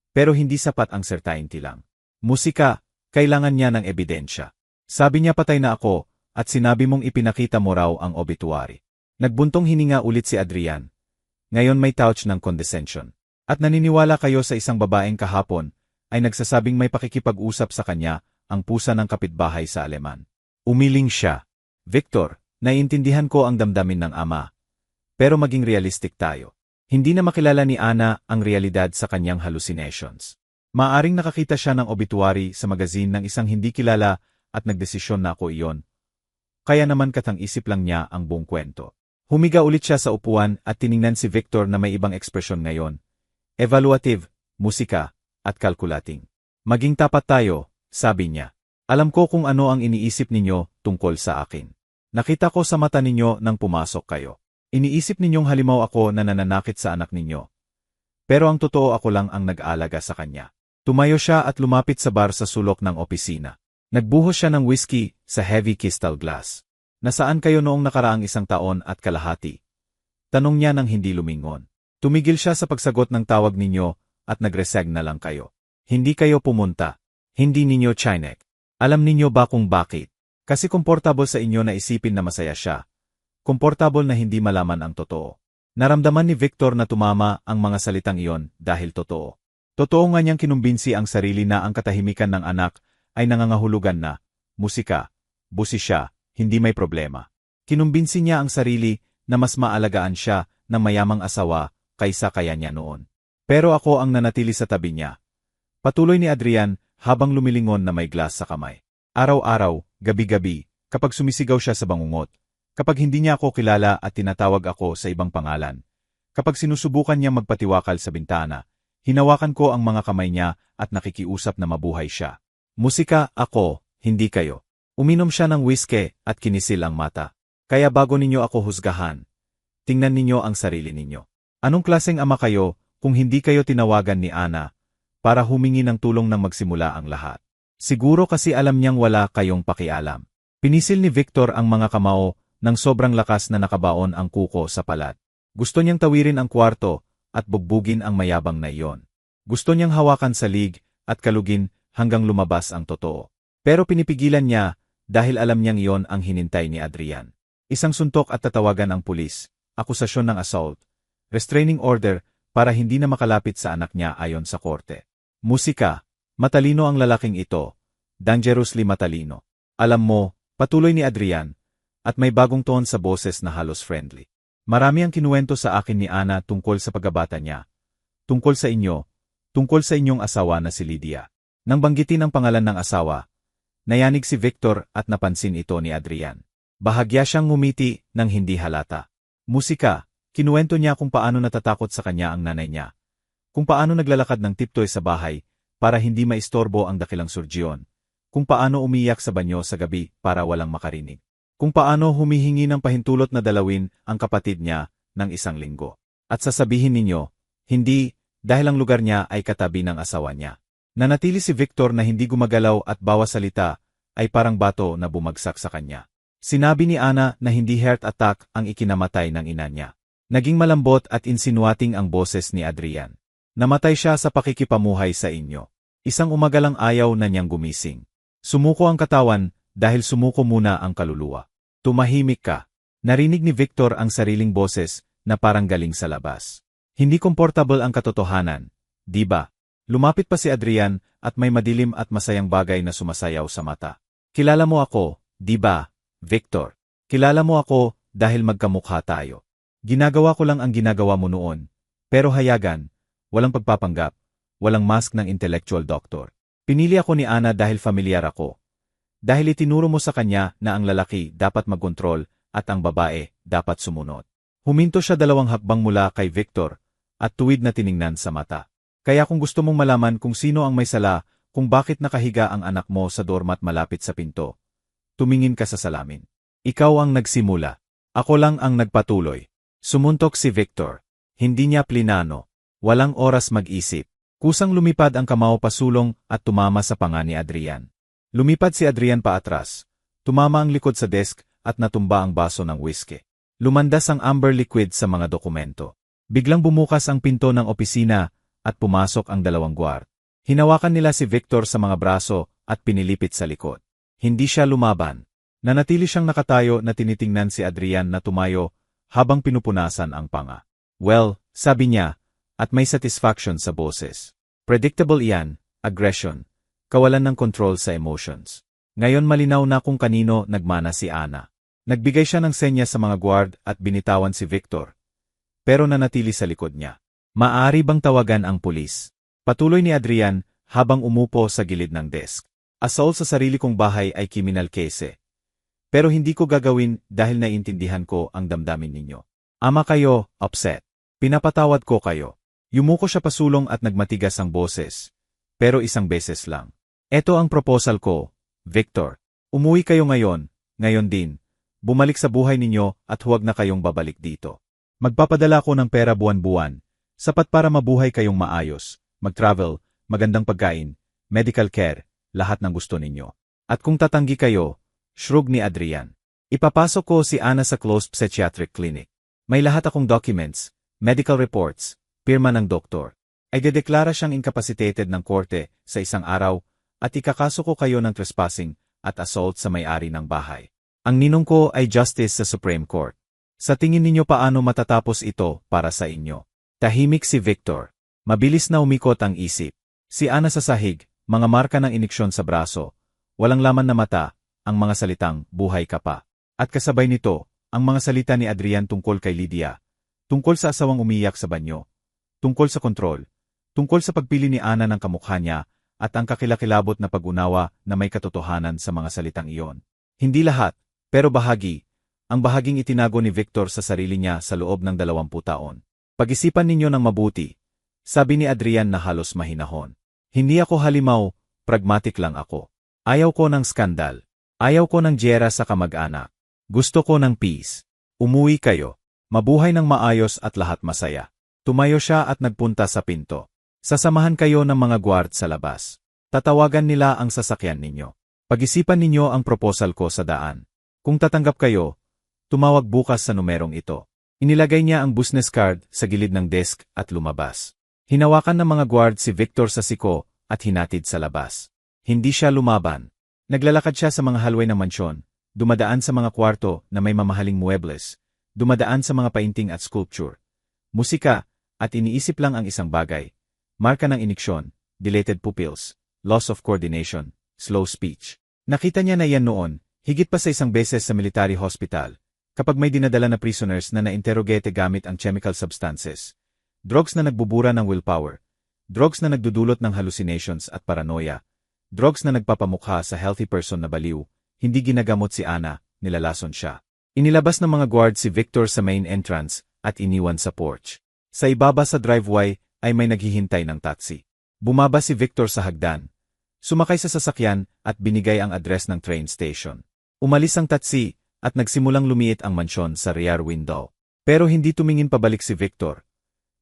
Pero hindi sapat ang certainty lang. Musika, kailangan niya ng ebidensya. Sabi niya patay na ako, at sinabi mong ipinakita mo raw ang obituary. Nagbuntong hininga ulit si Adrian. Ngayon may touch ng condescension. At naniniwala kayo sa isang babaeng kahapon, ay nagsasabing may pakikipag-usap sa kanya, ang pusa ng kapitbahay sa Aleman. Umiling siya. Victor, naiintindihan ko ang damdamin ng ama. Pero maging realistic tayo. Hindi na makilala ni Ana ang realidad sa kanyang hallucinations. Maaring nakakita siya ng obituary sa magazine ng isang hindi kilala at nagdesisyon na ako iyon. Kaya naman katang-isip lang niya ang buong kwento. Humiga ulit siya sa upuan at tiningnan si Victor na may ibang ekspresyon ngayon. Evaluative, musika, at calculating. Maging tapat tayo, sabi niya. Alam ko kung ano ang iniisip ninyo tungkol sa akin. Nakita ko sa mata ninyo nang pumasok kayo. Iniisip ninyong halimaw ako na nananakit sa anak ninyo. Pero ang totoo ako lang ang nag-aalaga sa kanya. Tumayo siya at lumapit sa bar sa sulok ng opisina. Nagbuhos siya ng whiskey sa heavy crystal glass. Nasaan kayo noong nakaraang 1 taon at kalahati? Tanong niya nang hindi lumingon. Tumigil siya sa pagsagot ng tawag ninyo at nagreseg na lang kayo. Hindi kayo pumunta. Hindi ninyo chinek. Alam ninyo ba kung bakit? Kasi komportable sa inyo na isipin na masaya siya. Komportable na hindi malaman ang totoo. Naramdaman ni Victor na tumama ang mga salitang iyon dahil totoo. Totoo nga niyang kinumbinsi ang sarili na ang katahimikan ng anak ay nangangahulugan na, musika, busi siya, hindi may problema. Kinumbinsi niya ang sarili na mas maalagaan siya ng mayamang asawa kaysa kaya niya noon. Pero ako ang nanatili sa tabi niya. Patuloy ni Adrian habang lumilingon na may glass sa kamay. Araw-araw, gabi-gabi, kapag sumisigaw siya sa bangungot, kapag hindi niya ako kilala at tinatawag ako sa ibang pangalan, kapag sinusubukan niya magpatiwakal sa bintana, hinawakan ko ang mga kamay niya at nakikiusap na mabuhay siya. Musika, ako, hindi kayo. Uminom siya ng whiskey at kinisil ang mata. Kaya bago ninyo ako husgahan, tingnan ninyo ang sarili ninyo. Anong klaseng ama kayo kung hindi kayo tinawagan ni Ana para humingi ng tulong nang magsimula ang lahat? Siguro kasi alam niyang wala kayong pakialam. Pinisil ni Victor ang mga kamao ng sobrang lakas na nakabaon ang kuko sa palat. Gusto niyang tawirin ang kwarto at bugbugin ang mayabang na iyon. Gusto niyang hawakan sa lig at kalugin hanggang lumabas ang totoo. Pero pinipigilan niya dahil alam niyang iyon ang hinintay ni Adrian. Isang suntok at tatawagan ang pulis, akusasyon ng assault, restraining order para hindi na makalapit sa anak niya ayon sa korte. Musika, Matalino ang lalaking ito. Dangerously matalino. Alam mo, patuloy ni Adrian, at may bagong tone sa boses na halos friendly. Marami ang kinuwento sa akin ni Ana tungkol sa pagkabata niya. Tungkol sa inyo, tungkol sa inyong asawa na si Lydia. Nang banggitin ang pangalan ng asawa, nayanig si Victor at napansin ito ni Adrian. Bahagya siyang ngumiti nang hindi halata. Musika, kinuwento niya kung paano natatakot sa kanya ang nanay niya. Kung paano naglalakad ng tiptoy sa bahay para hindi maistorbo ang dakilang surgeon. Kung paano umiyak sa banyo sa gabi para walang makarinig. Kung paano humihingi ng pahintulot na dalawin ang kapatid niya ng 1 linggo. At sasabihin ninyo, hindi, dahil ang lugar niya ay katabi ng asawa niya. Nanatili si Victor na hindi gumagalaw at bawat salita ay parang bato na bumagsak sa kanya. Sinabi ni Ana na hindi heart attack ang ikinamatay ng ina niya. Naging malambot at insinuating ang boses ni Adrian. Namatay siya sa pakikipamuhay sa inyo. Isang umagalang ayaw na niyang gumising. Sumuko ang katawan dahil sumuko muna ang kaluluwa. Tumahimik ka. Narinig ni Victor ang sariling boses na parang galing sa labas. Hindi komportable ang katotohanan, di ba? Lumapit pa si Adrian at may madilim at masayang bagay na sumasayaw sa mata. Kilala mo ako, di ba, Victor? Kilala mo ako dahil magkamukha tayo. Ginagawa ko lang ang ginagawa mo noon. Pero hayagan, walang pagpapanggap, walang mask ng intellectual doctor. Pinili ako ni Ana dahil familiar ako. Dahil itinuro mo sa kanya na ang lalaki dapat magkontrol at ang babae dapat sumunod. Huminto siya 2 hakbang mula kay Victor at tuwid na tiningnan sa mata. Kaya kung gusto mong malaman kung sino ang may sala, kung bakit nakahiga ang anak mo sa doormat malapit sa pinto, tumingin ka sa salamin. Ikaw ang nagsimula. Ako lang ang nagpatuloy. Sumuntok si Victor. Hindi niya plinano. Walang oras mag-isip. Kusang lumipad ang kamao pasulong at tumama sa panga ni Adrian. Lumipad si Adrian paatras. Tumama ang likod sa desk at natumba ang baso ng whiskey. Lumandas ang amber liquid sa mga dokumento. Biglang bumukas ang pinto ng opisina at pumasok ang 2 guard. Hinawakan nila si Victor sa mga braso at pinilipit sa likod. Hindi siya lumaban. Nanatili siyang nakatayo na tinitingnan si Adrian na tumayo habang pinupunasan ang panga. Well, sabi niya, at may satisfaction sa boses. Predictable iyan, aggression, kawalan ng control sa emotions. Ngayon malinaw na kung kanino nagmana si Ana. Nagbigay siya ng senya sa mga guard at binitawan si Victor. Pero nanatili sa likod niya. Maaari bang tawagan ang pulis? Patuloy ni Adrian habang umupo sa gilid ng desk. Assault sa sarili kong bahay ay criminal case. Pero hindi ko gagawin dahil naiintindihan ko ang damdamin ninyo. Ama kayo, upset. Pinapatawad ko kayo. Yumuko siya pasulong at nagmatigas ang boses. Pero 1 beses lang. Ito ang proposal ko, Victor. Umuwi kayo ngayon din. Bumalik sa buhay ninyo at huwag na kayong babalik dito. Magpapadala ko ng pera buwan-buwan. Sapat para mabuhay kayong maayos, mag-travel, magandang pagkain, medical care, lahat ng gusto ninyo. At kung tatanggi kayo, shrug ni Adrian. Ipapasok ko si Ana sa closed psychiatric clinic. May lahat akong documents, medical reports, pirma ng doktor. Ay dedeklara siyang incapacitated ng korte sa 1 araw at ikakaso ko kayo ng trespassing at assault sa may-ari ng bahay. Ang ninong ko ay justice sa Supreme Court. Sa tingin ninyo paano matatapos ito para sa inyo? Tahimik si Victor. Mabilis na umikot ang isip. Si Ana sa sahig, mga marka ng iniksyon sa braso. Walang laman na mata, ang mga salitang, buhay ka pa. At kasabay nito, ang mga salita ni Adrian tungkol kay Lydia. Tungkol sa asawang umiyak sa banyo. Tungkol sa kontrol. Tungkol sa pagpili ni Ana ng kamukha niya, at ang kakilakilabot na pag-unawa na may katotohanan sa mga salitang iyon. Hindi lahat, pero bahagi. Ang bahaging itinago ni Victor sa sarili niya sa loob ng 20 taon. Pag-isipan ninyo ng mabuti, sabi ni Adrian na halos mahinahon. Hindi ako halimaw, pragmatic lang ako. Ayaw ko ng skandal. Ayaw ko ng gyera sa kamag-anak. Gusto ko ng peace. Umuwi kayo. Mabuhay ng maayos at lahat masaya. Tumayo siya at nagpunta sa pinto. Sasamahan kayo ng mga guard sa labas. Tatawagan nila ang sasakyan ninyo. Pag-isipan ninyo ang proposal ko sa daan. Kung tatanggap kayo, tumawag bukas sa numerong ito. Inilagay niya ang business card sa gilid ng desk at lumabas. Hinawakan ng mga guard si Victor sa siko at hinatid sa labas. Hindi siya lumaban. Naglalakad siya sa mga hallway ng mansyon, dumadaan sa mga kwarto na may mamahaling muebles, dumadaan sa mga painting at sculpture, musika, at iniisip lang ang isang bagay. Marka ng iniksyon, dilated pupils, loss of coordination, slow speech. Nakita niya na iyan noon, higit pa sa isang beses sa military hospital, kapag may dinadala na prisoners na na-interrogate gamit ang chemical substances, drugs na nagbubura ng willpower, drugs na nagdudulot ng hallucinations at paranoia, drugs na nagpapamukha sa healthy person na baliw, hindi ginagamot si Ana, nilalason siya. Inilabas ng mga guard si Victor sa main entrance at iniwan sa porch. Sa ibaba sa driveway ay may naghihintay ng taxi. Bumaba si Victor sa hagdan, sumakay sa sasakyan at binigay ang address ng train station. Umalis ang taxi at nagsimulang lumiit ang mansyon sa rear window. Pero hindi tumingin pabalik si Victor.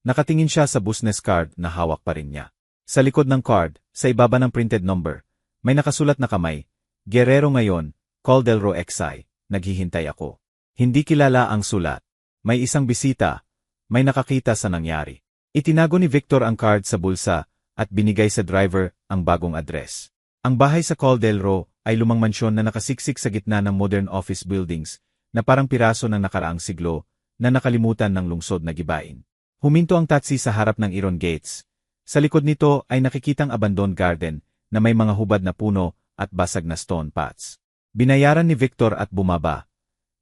Nakatingin siya sa business card na hawak pa rin niya. Sa likod ng card, sa ibaba ng printed number, may nakasulat na kamay, Guerrero ngayon, Caldelro XI, naghihintay ako. Hindi kilala ang sulat. May isang bisita, may nakakita sa nangyari. Itinago ni Victor ang card sa bulsa at binigay sa driver ang bagong address. Ang bahay sa Caldelro ay lumang mansyon na nakasiksik sa gitna ng modern office buildings na parang piraso ng nakaraang siglo na nakalimutan ng lungsod na gibain. Huminto ang taxi sa harap ng Iron Gates. Sa likod nito ay nakikitang abandoned garden na may mga hubad na puno at basag na stone pots. Binayaran ni Victor at bumaba.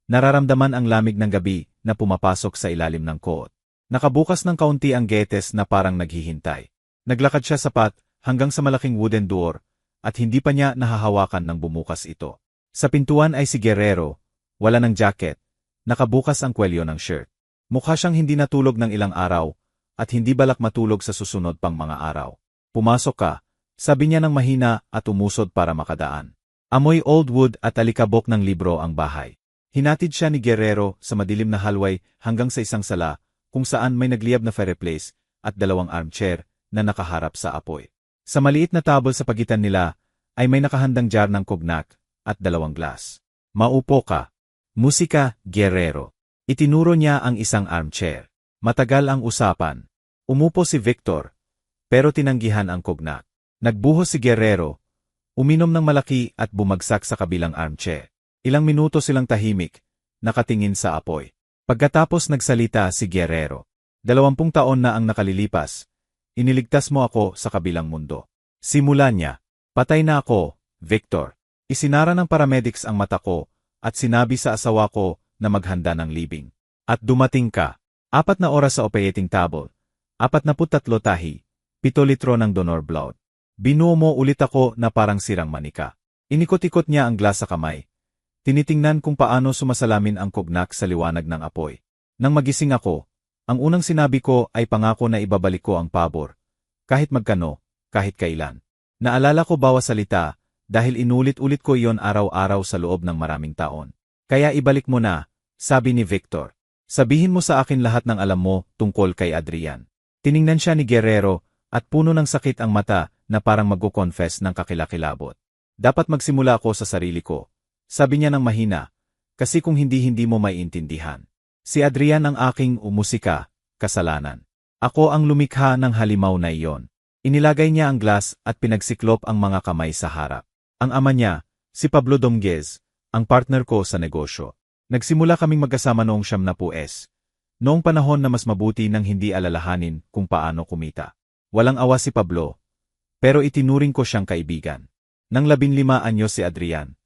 Nararamdaman ang lamig ng gabi na pumapasok sa ilalim ng coat. Nakabukas ng kaunti ang gates na parang naghihintay. Naglakad siya sapat hanggang sa malaking wooden door at hindi pa niya nahahawakan ng bumukas ito. Sa pintuan ay si Guerrero, wala ng jacket, nakabukas ang kwelyo ng shirt. Mukha siyang hindi natulog ng ilang araw at hindi balak matulog sa susunod pang mga araw. Pumasok ka, sabi niya ng mahina at umusod para makadaan. Amoy old wood at alikabok ng libro ang bahay. Hinatid siya ni Guerrero sa madilim na hallway hanggang sa isang sala kung saan may nagliyab na fireplace at dalawang armchair na nakaharap sa apoy. Sa maliit na table sa pagitan nila ay may nakahandang jar ng cognac at dalawang glass. Maupo ka. Musika, Guerrero. Itinuro niya ang isang armchair. Matagal ang usapan. Umupo si Victor, pero tinanggihan ang cognac. Nagbuhos si Guerrero, uminom ng malaki at bumagsak sa kabilang armchair. Ilang minuto silang tahimik, nakatingin sa apoy. Pagkatapos nagsalita si Guerrero. 20 taon na ang nakalilipas. Iniligtas mo ako sa kabilang mundo. Simula niya. Patay na ako, Victor. Isinara ng paramedics ang mata ko at sinabi sa asawa ko na maghanda ng libing. At dumating ka. 4 na oras sa operating table. 43 tahi. 7 litro ng donor blood. Binuo mo ulit ako na parang sirang manika. Inikot-ikot niya ang glass sa kamay. Tinitingnan kung paano sumasalamin ang cognac sa liwanag ng apoy. Nang magising ako, ang unang sinabi ko ay pangako na ibabalik ko ang pabor. Kahit magkano, kahit kailan. Naalala ko bawa salita, dahil inulit-ulit ko iyon araw-araw sa loob ng maraming taon. Kaya ibalik mo na, sabi ni Victor. Sabihin mo sa akin lahat ng alam mo tungkol kay Adrian. Tiningnan siya ni Guerrero at puno ng sakit ang mata na parang magko-confess ng kakilakilabot. Dapat magsimula ako sa sarili ko. Sabi niya ng mahina, kasi kung hindi mo maiintindihan. Si Adrian ang aking umusika, kasalanan. Ako ang lumikha ng halimaw na iyon. Inilagay niya ang glass at pinagsiklop ang mga kamay sa harap. Ang ama niya, si Pablo Dominguez, ang partner ko sa negosyo. Nagsimula kaming magkasama noong 70s. Noong panahon na mas mabuti nang hindi alalahanin kung paano kumita. Walang awa si Pablo, pero itinuring ko siyang kaibigan. Nang 15 anyos si Adrian,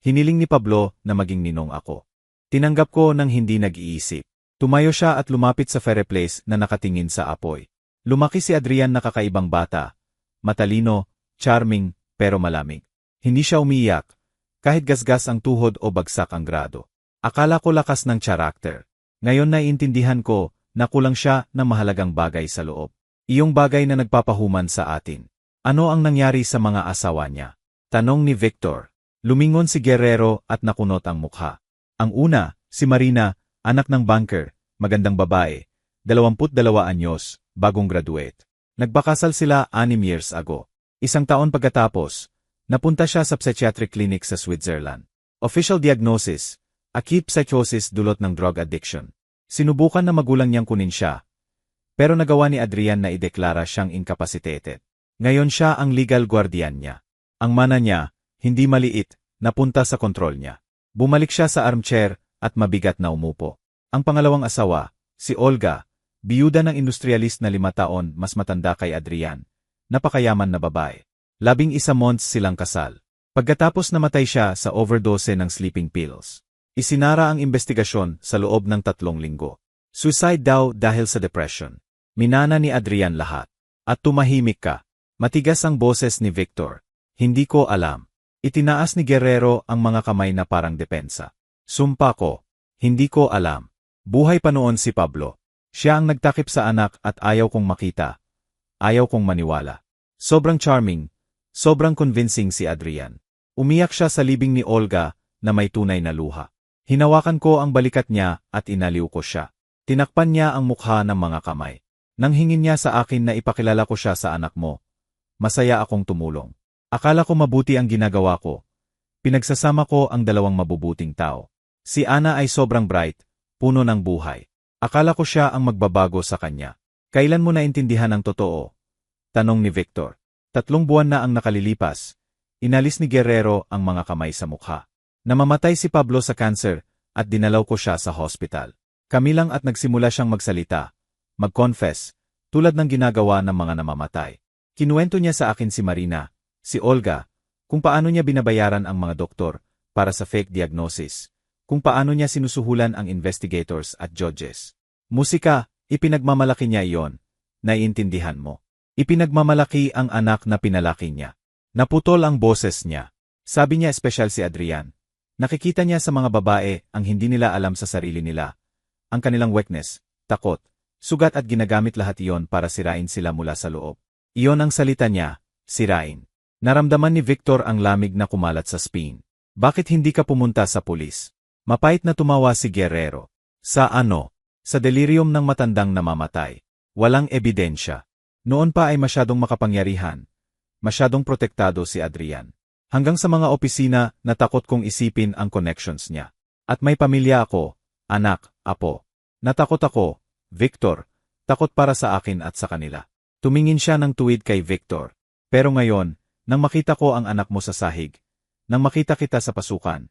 hiniling ni Pablo na maging ninong ako. Tinanggap ko nang hindi nag-iisip. Tumayo siya at lumapit sa fireplace na nakatingin sa apoy. Lumaki si Adrian na kakaibang bata. Matalino, charming, pero malamig. Hindi siya umiyak, kahit gasgas ang tuhod o bagsak ang grado. Akala ko lakas ng karakter. Ngayon naiintindihan ko na kulang siya ng mahalagang bagay sa loob. Iyong bagay na nagpapahuman sa atin. Ano ang nangyari sa mga asawa niya? Tanong ni Victor. Lumingon si Guerrero at nakunot ang mukha. Ang una, si Marina, anak ng banker, magandang babae, 22 anyos, bagong graduate. Nagbakasal sila 6 years ago. 1 taon pagkatapos, napunta siya sa psychiatric clinic sa Switzerland. Official diagnosis, acute psychosis dulot ng drug addiction. Sinubukan na magulang niyang kunin siya, pero nagawa ni Adrian na ideklara siyang incapacitated. Ngayon siya ang legal guardian niya. Ang mana niya, hindi maliit, napunta sa kontrol niya. Bumalik siya sa armchair at mabigat na umupo. Ang pangalawang asawa, si Olga, biyuda ng industrialist na 5 taon mas matanda kay Adrian, napakayaman na babae. 11 months silang kasal. Pagkatapos namatay siya sa overdose ng sleeping pills. Isinara ang investigasyon sa loob ng 3 linggo. Suicide daw dahil sa depression. Minana ni Adrian lahat. At tumahimik ka. Matigas ang boses ni Victor. Hindi ko alam. Itinaas ni Guerrero ang mga kamay na parang depensa. Sumpa ko. Hindi ko alam. Buhay pa noon si Pablo. Siya ang nagtakip sa anak at ayaw kong makita. Ayaw kong maniwala. Sobrang charming. Sobrang convincing si Adrian. Umiyak siya sa libing ni Olga na may tunay na luha. Hinawakan ko ang balikat niya at inaliw ko siya. Tinakpan niya ang mukha ng mga kamay. Nang hingin niya sa akin na ipakilala ko siya sa anak mo, masaya akong tumulong. Akala ko mabuti ang ginagawa ko. Pinagsasama ko ang 2 mabubuting tao. Si Ana ay sobrang bright, puno ng buhay. Akala ko siya ang magbabago sa kanya. Kailan mo naintindihan ang totoo? Tanong ni Victor. 3 buwan na ang nakalilipas. Inalis ni Guerrero ang mga kamay sa mukha. Namamatay si Pablo sa cancer at dinalaw ko siya sa hospital. Kami lang at nagsimula siyang magsalita, mag-confess, tulad ng ginagawa ng mga namamatay. Kinuwento niya sa akin si Marina, si Olga, kung paano niya binabayaran ang mga doktor para sa fake diagnosis, kung paano niya sinusuhulan ang investigators at judges. Musika, ipinagmamalaki niya iyon, naiintindihan mo. Ipinagmamalaki ang anak na pinalaki niya. Naputol ang boses niya. Sabi niya espesyal si Adrian. Nakikita niya sa mga babae ang hindi nila alam sa sarili nila. Ang kanilang weakness, takot, sugat at ginagamit lahat iyon para sirain sila mula sa loob. Iyon ang salita niya, sirain. Naramdaman ni Victor ang lamig na kumalat sa spine. Bakit hindi ka pumunta sa pulis? Mapait na tumawa si Guerrero. Sa ano? Sa delirium ng matandang namamatay. Walang ebidensya. Noon pa ay masyadong makapangyarihan. Masyadong protektado si Adrian. Hanggang sa mga opisina na takot kong isipin ang connections niya. At may pamilya ako, anak, apo. Natakot ako, Victor, takot para sa akin at sa kanila. Tumingin siya ng tuwid kay Victor. Pero ngayon, nang makita ko ang anak mo sa sahig, nang makita kita sa pasukan,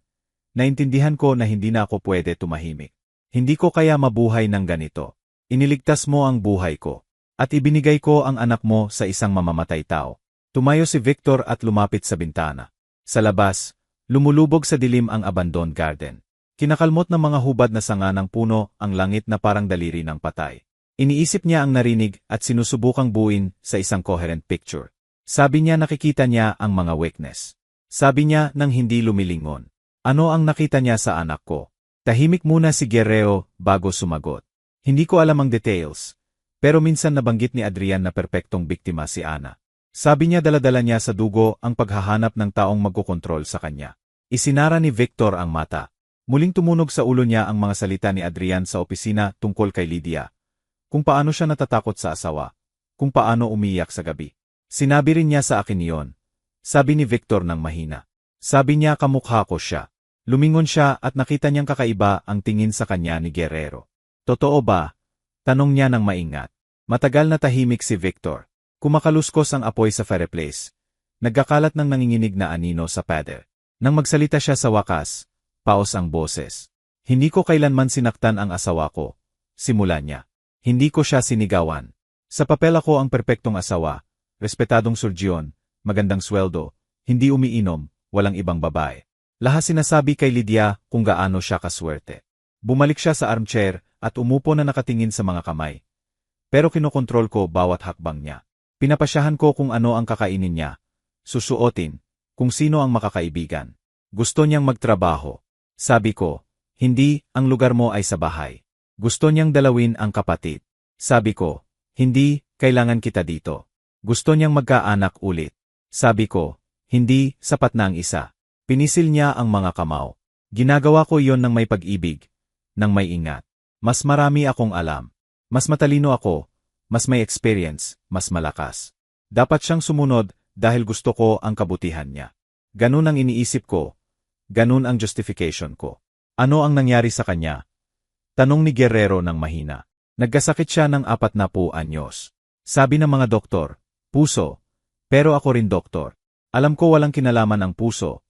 naintindihan ko na hindi na ako pwede tumahimik. Hindi ko kaya mabuhay ng ganito. Iniligtas mo ang buhay ko. At ibinigay ko ang anak mo sa isang mamamatay tao. Tumayo si Victor at lumapit sa bintana. Sa labas, lumulubog sa dilim ang abandoned garden. Kinakalmot ng mga hubad na sanga ng puno ang langit na parang daliri ng patay. Iniisip niya ang narinig at sinusubukang buuin sa isang coherent picture. Sabi niya nakikita niya ang mga weakness. Sabi niya nang hindi lumilingon. Ano ang nakita niya sa anak ko? Tahimik muna si Guerrero bago sumagot. Hindi ko alam ang details. Pero minsan nabanggit ni Adrian na perpektong biktima si Ana. Sabi niya dala-dala niya sa dugo ang paghahanap ng taong magkokontrol sa kanya. Isinara ni Victor ang mata. Muling tumunog sa ulo niya ang mga salita ni Adrian sa opisina tungkol kay Lydia. Kung paano siya natatakot sa asawa. Kung paano umiyak sa gabi. Sinabi rin niya sa akin iyon. Sabi ni Victor ng mahina. Sabi niya kamukha ko siya. Lumingon siya at nakita niyang kakaiba ang tingin sa kanya ni Guerrero. Totoo ba? Tanong niya ng maingat. Matagal na tahimik si Victor. Kumakaluskos ang apoy sa fireplace. Nagkakalat ng nanginginig na anino sa pader. Nang magsalita siya sa wakas, paos ang boses. Hindi ko kailanman sinaktan ang asawa ko. Simula niya. Hindi ko siya sinigawan. Sa papel ako ang perpektong asawa, respetadong surgeon, magandang sweldo, hindi umiinom, walang ibang babae. Lahat sinasabi kay Lydia kung gaano siya kaswerte. Bumalik siya sa armchair at umupo na nakatingin sa mga kamay. Pero kinokontrol ko bawat hakbang niya. Pinapasyahan ko kung ano ang kakainin niya. Susuotin, kung sino ang makakaibigan. Gusto niyang magtrabaho. Sabi ko, hindi, ang lugar mo ay sa bahay. Gusto niyang dalawin ang kapatid. Sabi ko, hindi, kailangan kita dito. Gusto niyang magkaanak ulit. Sabi ko, hindi, sapat na ang isa. Pinisil niya ang mga kamao. Ginagawa ko iyon ng may pag-ibig, ng may ingat. Mas marami akong alam. Mas matalino ako. Mas may experience, mas malakas. Dapat siyang sumunod dahil gusto ko ang kabutihan niya. Ganun ang iniisip ko. Ganun ang justification ko. Ano ang nangyari sa kanya? Tanong ni Guerrero ng mahina. Nagkasakit siya ng 40 anyos. Sabi ng mga doktor, puso. Pero ako rin doktor. Alam ko walang kinalaman ang puso.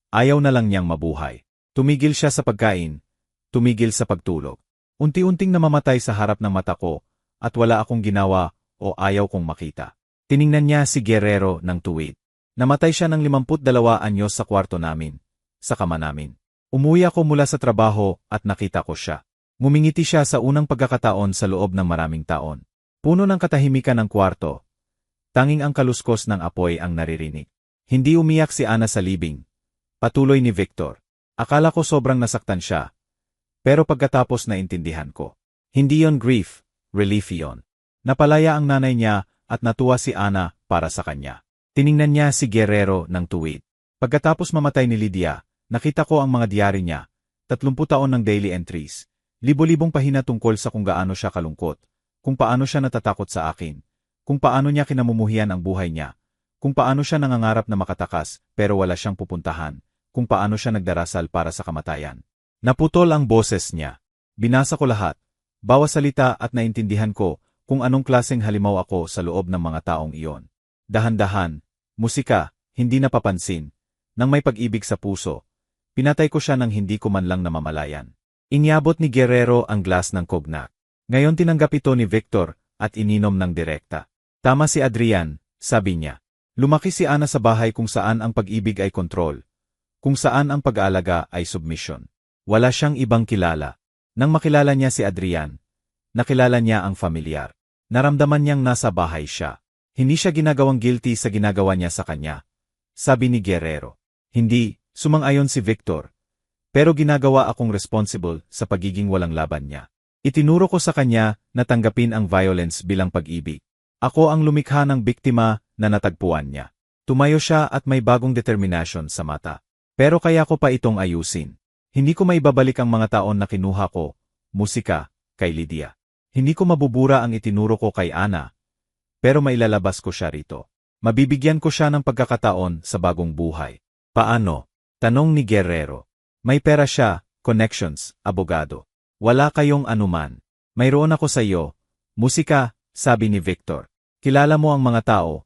Ayaw na lang niyang mabuhay. Tumigil siya sa pagkain. Tumigil sa pagtulog. Unti-unting namamatay sa harap ng mata ko. At wala akong ginawa o ayaw kong makita. Tiningnan niya si Guerrero ng tuwid. Namatay siya ng 52 anyos sa kwarto namin, sa kama namin. Umuwi ako mula sa trabaho at nakita ko siya. Ngumingiti siya sa unang pagkakataon sa loob ng maraming taon. Puno ng katahimikan ng kwarto. Tanging ang kaluskos ng apoy ang naririnig. Hindi umiyak si Ana sa libing. Patuloy ni Victor. Akala ko sobrang nasaktan siya. Pero pagkatapos naintindihan ko. Hindi yon grief, relief yon. Napalaya ang nanay niya at natuwa si Ana para sa kanya. Tiningnan niya si Guerrero ng tuwid. Pagkatapos mamatay ni Lydia, nakita ko ang mga diary niya, 30 taon ng daily entries, libo-libong pahina tungkol sa kung gaano siya kalungkot, kung paano siya natatakot sa akin, kung paano niya kinamumuhian ang buhay niya, kung paano siya nangangarap na makatakas pero wala siyang pupuntahan, kung paano siya nagdarasal para sa kamatayan. Naputol ang boses niya. Binasa ko lahat, bawat salita at naintindihan ko kung anong klaseng halimaw ako sa loob ng mga taong iyon. Dahan-dahan, musika, hindi napapansin, nang may pag-ibig sa puso, pinatay ko siya nang hindi ko man lang namamalayan. Inyabot ni Guerrero ang glass ng cognac. Ngayon tinanggap ito ni Victor at ininom ng direkta. Tama si Adrian, sabi niya. Lumaki si Ana sa bahay kung saan ang pag-ibig ay kontrol, kung saan ang pag-aalaga ay submission. Wala siyang ibang kilala. Nang makilala niya si Adrian, nakilala niya ang familiar. Naramdaman niyang nasa bahay siya. Hindi siya ginagawang guilty sa ginagawa niya sa kanya. Sabi ni Guerrero. Hindi, sumang-ayon si Victor. Pero ginagawa akong responsible sa pagiging walang laban niya. Itinuro ko sa kanya na tanggapin ang violence bilang pag-ibig. Ako ang lumikha ng biktima na natagpuan niya. Tumayo siya at may bagong determinasyon sa mata. Pero kaya ko pa itong ayusin. Hindi ko maibabalik ang mga taon na kinuha ko, musika, kay Lydia. Hindi ko mabubura ang itinuro ko kay Ana. Pero mailalabas ko siya rito. Mabibigyan ko siya ng pagkakataon sa bagong buhay. Paano? Tanong ni Guerrero. May pera siya, connections, abogado. Wala kayong anuman. Mayroon ako sa iyo. Musika, sabi ni Victor. Kilala mo ang mga tao.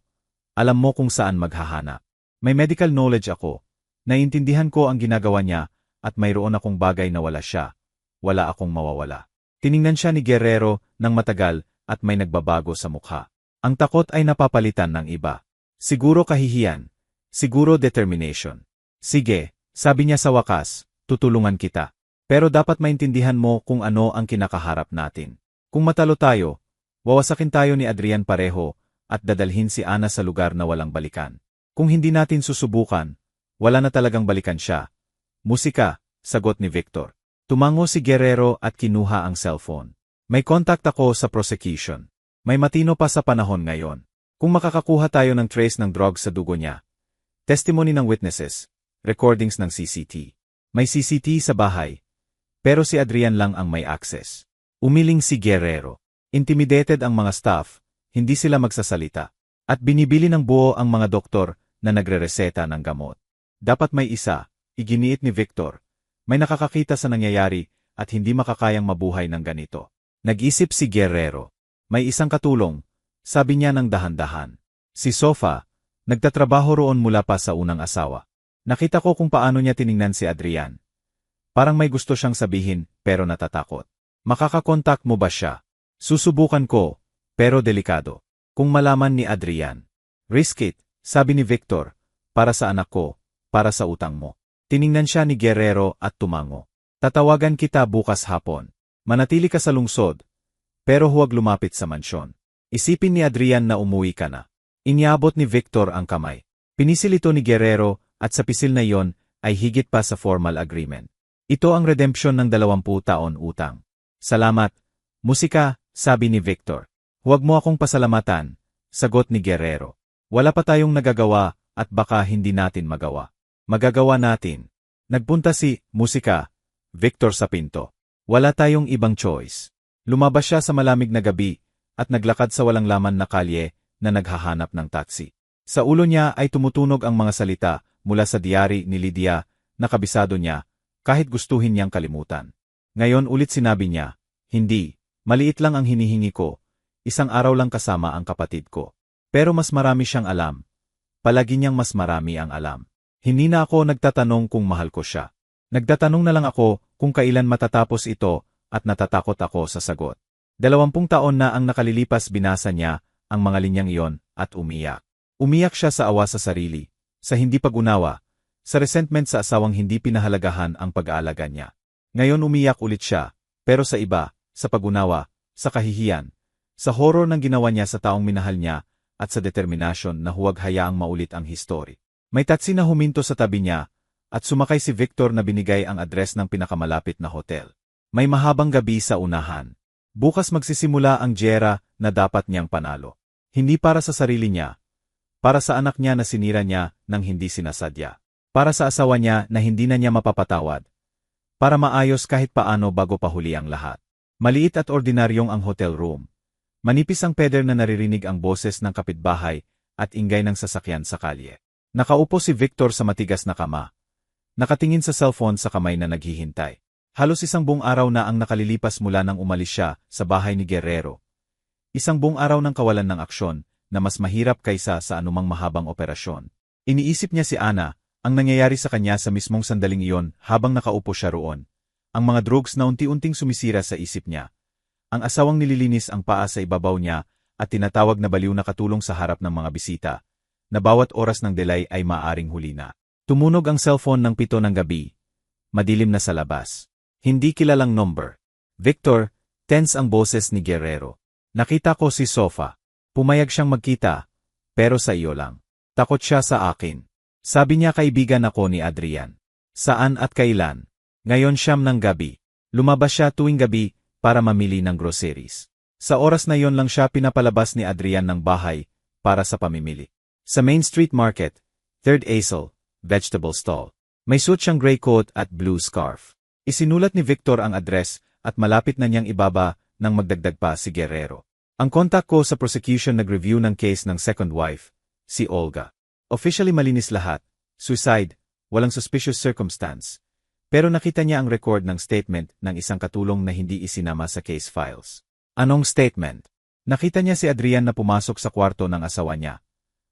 Alam mo kung saan maghahanap. May medical knowledge ako. Naiintindihan ko ang ginagawa niya at mayroon akong bagay na wala siya. Wala akong mawawala. Tiningnan siya ni Guerrero ng matagal at may nagbabago sa mukha. Ang takot ay napapalitan ng iba. Siguro kahihiyan. Siguro determination. Sige, sabi niya sa wakas, tutulungan kita. Pero dapat maintindihan mo kung ano ang kinakaharap natin. Kung matalo tayo, wawasakin tayo ni Adrian pareho at dadalhin si Ana sa lugar na walang balikan. Kung hindi natin susubukan, wala na talagang balikan siya. Musika, sagot ni Victor. Tumango si Guerrero at kinuha ang cellphone. May contact ako sa prosecution. May matino pa sa panahon ngayon. Kung makakakuha tayo ng trace ng drugs sa dugo niya, testimony ng witnesses, recordings ng CCT. May CCT sa bahay. Pero si Adrian lang ang may access. Umiling si Guerrero. Intimidated ang mga staff, hindi sila magsasalita. At binibili ng buo ang mga doktor na nagrereseta ng gamot. Dapat may isa, iginiit ni Victor. May nakakakita sa nangyayari at hindi makakayang mabuhay ng ganito. Nag-isip si Guerrero. May isang katulong, sabi niya ng dahan-dahan. Si Sofa, nagtatrabaho roon mula pa sa unang asawa. Nakita ko kung paano niya tiningnan si Adrian. Parang may gusto siyang sabihin pero natatakot. Makakakontak mo ba siya? Susubukan ko, pero delikado. Kung malaman ni Adrian. Risk it, sabi ni Victor, para sa anak ko, para sa utang mo. Tiningnan siya ni Guerrero at tumango. Tatawagan kita bukas hapon. Manatili ka sa lungsod. Pero huwag lumapit sa mansyon. Isipin ni Adrian na umuwi ka na. Iniabot ni Victor ang kamay. Pinisil ito ni Guerrero at sa pisil na iyon ay higit pa sa formal agreement. Ito ang redemption ng 20 taon utang. Salamat. Musika, sabi ni Victor. Huwag mo akong pasalamatan, sagot ni Guerrero. Wala pa tayong nagagawa at baka hindi natin magawa. Magagawa natin. Nagpunta si Musika, Victor sa pinto. Wala tayong ibang choice. Lumabas siya sa malamig na gabi at naglakad sa walang laman na kalye na naghahanap ng taxi. Sa ulo niya ay tumutunog ang mga salita mula sa diary ni Lydia na kabisado niya kahit gustuhin niyang kalimutan. Ngayon ulit sinabi niya, hindi, maliit lang ang hinihingi ko, isang araw lang kasama ang kapatid ko. Pero mas marami siyang alam. Palagi niyang mas marami ang alam. Hindi na ako nagtatanong kung mahal ko siya. Nagtatanong na lang ako kung kailan matatapos ito at natatakot ako sa sagot. 20 taon na ang nakalilipas binasa niya ang mga linyang iyon at umiyak. Umiyak siya sa awa sa sarili, sa hindi pag-unawa, sa resentment sa asawang hindi pinahalagahan ang pag-aalaga niya. Ngayon umiyak ulit siya, pero sa iba, sa pag-unawa, sa kahihiyan, sa horror ng ginawa niya sa taong minahal niya, at sa determinasyon na huwag hayaang maulit ang history. May taxi na huminto sa tabi niya, at sumakay si Victor na binigay ang address ng pinakamalapit na hotel. May mahabang gabi sa unahan. Bukas magsisimula ang giyera na dapat niyang panalo. Hindi para sa sarili niya, para sa anak niya na sinira niya nang hindi sinasadya. Para sa asawa niya na hindi na niya mapapatawad. Para maayos kahit paano bago pahuli ang lahat. Maliit at ordinaryong ang hotel room. Manipis ang peder na naririnig ang boses ng kapitbahay at ingay ng sasakyan sa kalye. Nakaupo si Victor sa matigas na kama. Nakatingin sa cellphone sa kamay na naghihintay. Halos isang buong araw na ang nakalilipas mula nang umalis siya sa bahay ni Guerrero. Isang buong araw ng kawalan ng aksyon na mas mahirap kaysa sa anumang mahabang operasyon. Iniisip niya si Ana, ang nangyayari sa kanya sa mismong sandaling iyon habang nakaupo siya roon. Ang mga drugs na unti-unting sumisira sa isip niya. Ang asawang nililinis ang paa sa ibabaw niya at tinatawag na baliw na katulong sa harap ng mga bisita, na bawat oras ng delay ay maaring huli na. Tumunog ang cellphone ng 7 ng gabi. Madilim na sa labas. Hindi kilalang number. Victor, tense ang boses ni Guerrero. Nakita ko si Sofa. Pumayag siyang magkita, pero sa iyo lang. Takot siya sa akin. Sabi niya kaibigan ako ni Adrian. Saan at kailan? Ngayon 9 ng gabi. Lumabas siya tuwing gabi para mamili ng groceries. Sa oras na yon lang siya pinapalabas ni Adrian ng bahay para sa pamimili. Sa Main Street Market, 3rd Aisle, vegetable stall. May suit siyang gray coat at blue scarf. Isinulat ni Victor ang address at malapit na niyang ibaba nang magdagdag pa si Guerrero. Ang kontak ko sa prosecution nag-review ng case ng second wife, si Olga. Officially malinis lahat, suicide, walang suspicious circumstance. Pero nakita niya ang record ng statement ng isang katulong na hindi isinama sa case files. Anong statement? Nakita niya si Adrian na pumasok sa kwarto ng asawa niya.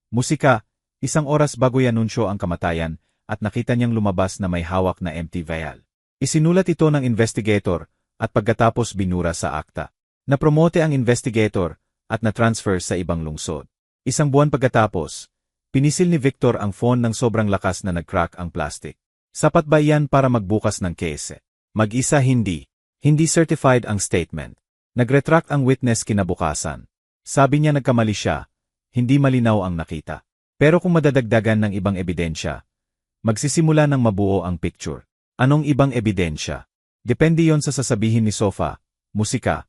Musika, 1 oras bago i-anunsyo ang kamatayan at nakita niyang lumabas na may hawak na empty vial. Isinulat ito ng investigator at pagkatapos binura sa akta. Napromote ang investigator at na-transfer sa ibang lungsod. 1 buwan pagkatapos, pinisil ni Victor ang phone ng sobrang lakas na nag-crack ang plastic. Sapat ba iyan para magbukas ng case? Mag-isa hindi. Hindi certified ang statement. Nag-retract ang witness kinabukasan. Sabi niya nagkamali siya, hindi malinaw ang nakita. Pero kung madadagdagan ng ibang ebidensya, magsisimula ng mabuo ang picture. Anong ibang ebidensya? Depende yon sa sasabihin ni Sofa, musika,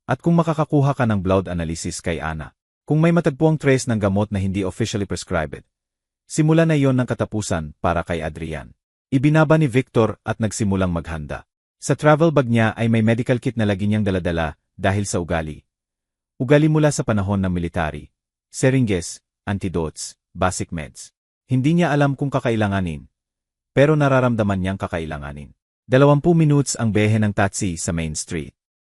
at kung makakakuha ka ng blood analysis kay Ana. Kung may matagpuang trace ng gamot na hindi officially prescribed, simula na yon ng katapusan para kay Adrian. Ibinaba ni Victor at nagsimulang maghanda. Sa travel bag niya ay may medical kit na lagi niyang daladala dahil sa ugali. Ugali mula sa panahon ng military. Syringes, antidotes, basic meds. Hindi niya alam kung kakailanganin, pero nararamdaman niyang kakailanganin. 20 minutes ang biyahe ng taxi sa Main Street.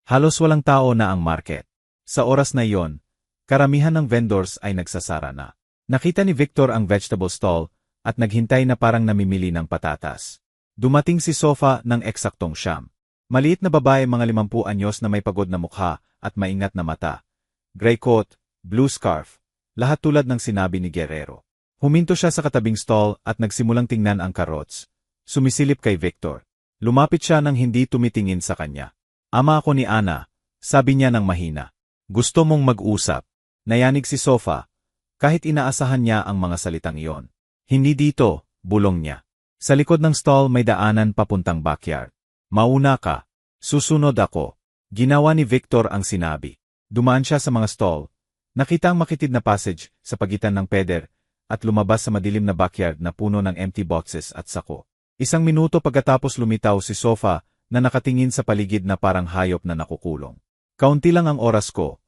Halos walang tao na ang market. Sa oras na iyon, karamihan ng vendors ay nagsasara na. Nakita ni Victor ang vegetable stall at naghintay na parang namimili ng patatas. Dumating si Sofa ng eksaktong 9. Maliit na babae mga 50 anyos na may pagod na mukha at maingat na mata. Gray coat, blue scarf, lahat tulad ng sinabi ni Guerrero. Huminto siya sa katabing stall at nagsimulang tingnan ang carrots. Sumisilip kay Victor. Lumapit siya nang hindi tumitingin sa kanya. Ama ako ni Ana, sabi niya ng mahina. Gusto mong mag-usap. Nayanig si Sofa, kahit inaasahan niya ang mga salitang iyon. Hindi dito, bulong niya. Sa likod ng stall may daanan papuntang backyard. Mauna ka. Susunod ako. Ginawa ni Victor ang sinabi. Dumaan siya sa mga stall. Nakita ang makitid na passage sa pagitan ng peder at lumabas sa madilim na backyard na puno ng empty boxes at sako. 1 minuto pagkatapos lumitaw si Sofa na nakatingin sa paligid na parang hayop na nakukulong. Kaunti lang ang oras ko.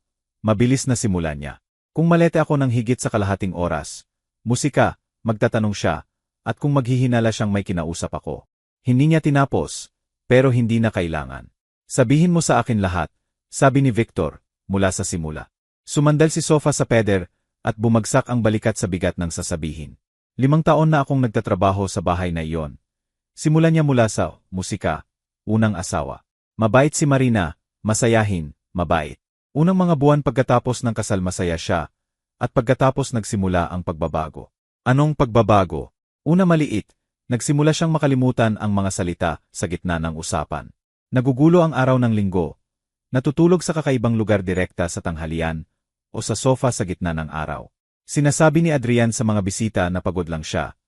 Mabilis na simula niya. Kung malete ako ng higit sa kalahating oras, musika, magtatanong siya, at kung maghihinala siyang may kinausap ako. Hindi niya tinapos, pero hindi na kailangan. Sabihin mo sa akin lahat, sabi ni Victor, mula sa simula. Sumandal si Sofa sa peder, at bumagsak ang balikat sa bigat ng sasabihin. 5 taon na akong nagtatrabaho sa bahay na iyon. Simulan niya mula sa musika, unang asawa. Mabait si Marina, masayahin, mabait. Unang mga buwan pagkatapos ng kasal masaya siya, at pagkatapos nagsimula ang pagbabago. Anong pagbabago? Una, maliit. Nagsimula siyang makalimutan ang mga salita sa gitna ng usapan. Nagugulo ang araw ng linggo. Natutulog sa kakaibang lugar direkta sa tanghalian o sa sofa sa gitna ng araw. Sinasabi ni Adrian sa mga bisita na pagod lang siya.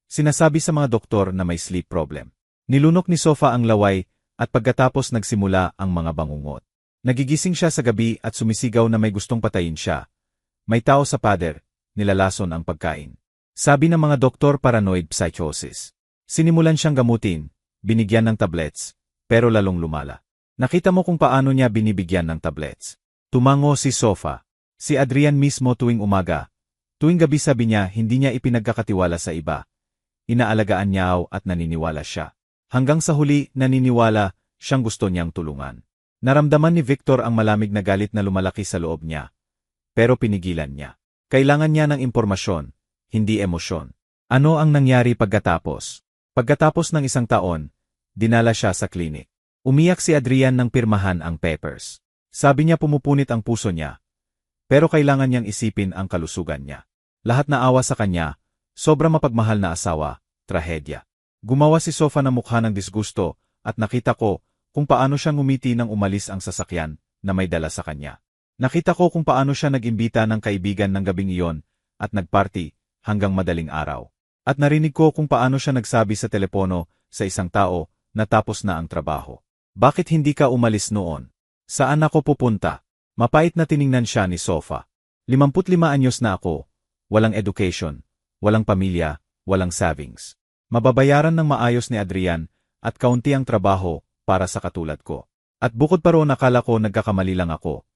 Sinasabi sa mga doktor na may sleep problem. Nilunok ni Sofa ang laway at pagkatapos nagsimula ang mga bangungot. Nagigising siya sa gabi at sumisigaw na may gustong patayin siya. May tao sa pader, nilalason ang pagkain. Sabi ng mga doktor, paranoid psychosis. Sinimulan siyang gamutin, binigyan ng tablets, pero lalong lumala. Nakita mo kung paano niya binibigyan ng tablets. Tumango si Sofa. Si Adrian mismo tuwing umaga. Tuwing gabi sabi niya hindi niya ipinagkakatiwala sa iba. Inaalagaan niya at naniniwala siya. Hanggang sa huli, naniniwala siyang gusto niyang tulungan. Naramdaman ni Victor ang malamig na galit na lumalaki sa loob niya. Pero pinigilan niya. Kailangan niya ng impormasyon, hindi emosyon. Ano ang nangyari pagkatapos? Pagkatapos ng 1 taon, dinala siya sa klinik. Umiyak si Adrian nang pirmahan ang papers. Sabi niya pumupunit ang puso niya. Pero kailangan niyang isipin ang kalusugan niya. Lahat na awa sa kanya, sobrang mapagmahal na asawa, trahedya. Gumawa si Sofa ng mukha ng disgusto at nakita ko kung paano siya ngumiti nang umalis ang sasakyan na may dala sa kanya. Nakita ko kung paano siya nag-imbita ng kaibigan ng gabing iyon at nagparty hanggang madaling araw. At narinig ko kung paano siya nagsabi sa telepono sa isang tao na tapos na ang trabaho. Bakit hindi ka umalis noon? Saan ako pupunta? Mapait na tiningnan siya ni Sofa. 55 anyos na ako, walang education, walang pamilya, walang savings. Mababayaran ng maayos ni Adrian at kaunti ang trabaho para sa katulad ko. At bukod pa roon akala ko nagkakamali lang ako.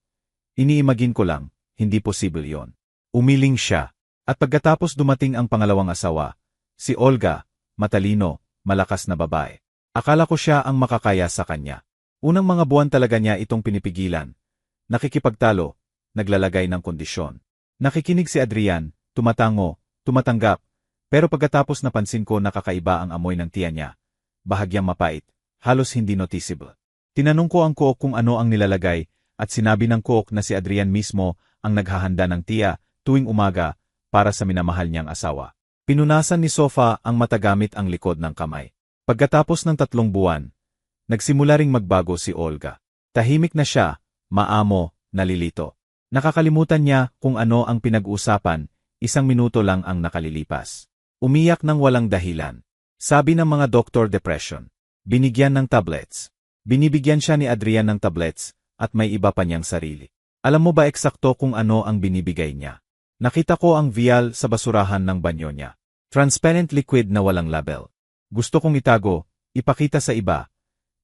Iniimagine ko lang, hindi posible yon. Umiling siya. At pagkatapos dumating ang pangalawang asawa, si Olga, matalino, malakas na babae. Akala ko siya ang makakaya sa kanya. Unang mga buwan talaga niya itong pinipigilan. Nakikipagtalo, naglalagay ng kondisyon. Nakikinig si Adrian, tumatango, tumatanggap, pero pagkatapos napansin ko nakakaiba ang amoy ng tiya niya. Bahagyang mapait, halos hindi noticeable. Tinanong ko ang cook kung ano ang nilalagay at sinabi ng cook na si Adrian mismo ang naghahanda ng tiya tuwing umaga para sa minamahal niyang asawa. Pinunasan ni Sofa ang mata gamit ang likod ng kamay. Pagkatapos ng 3 buwan, nagsimula ring magbago si Olga. Tahimik na siya, maamo, nalilito. Nakakalimutan niya kung ano ang pinag-uusapan, 1 minuto lang ang nakalilipas. Umiyak ng walang dahilan. Sabi ng mga doktor depression. Binigyan ng tablets. Binibigyan siya ni Adrian ng tablets at may iba pa niyang sarili. Alam mo ba eksakto kung ano ang binibigay niya? Nakita ko ang vial sa basurahan ng banyo niya. Transparent liquid na walang label. Gusto kong itago, ipakita sa iba.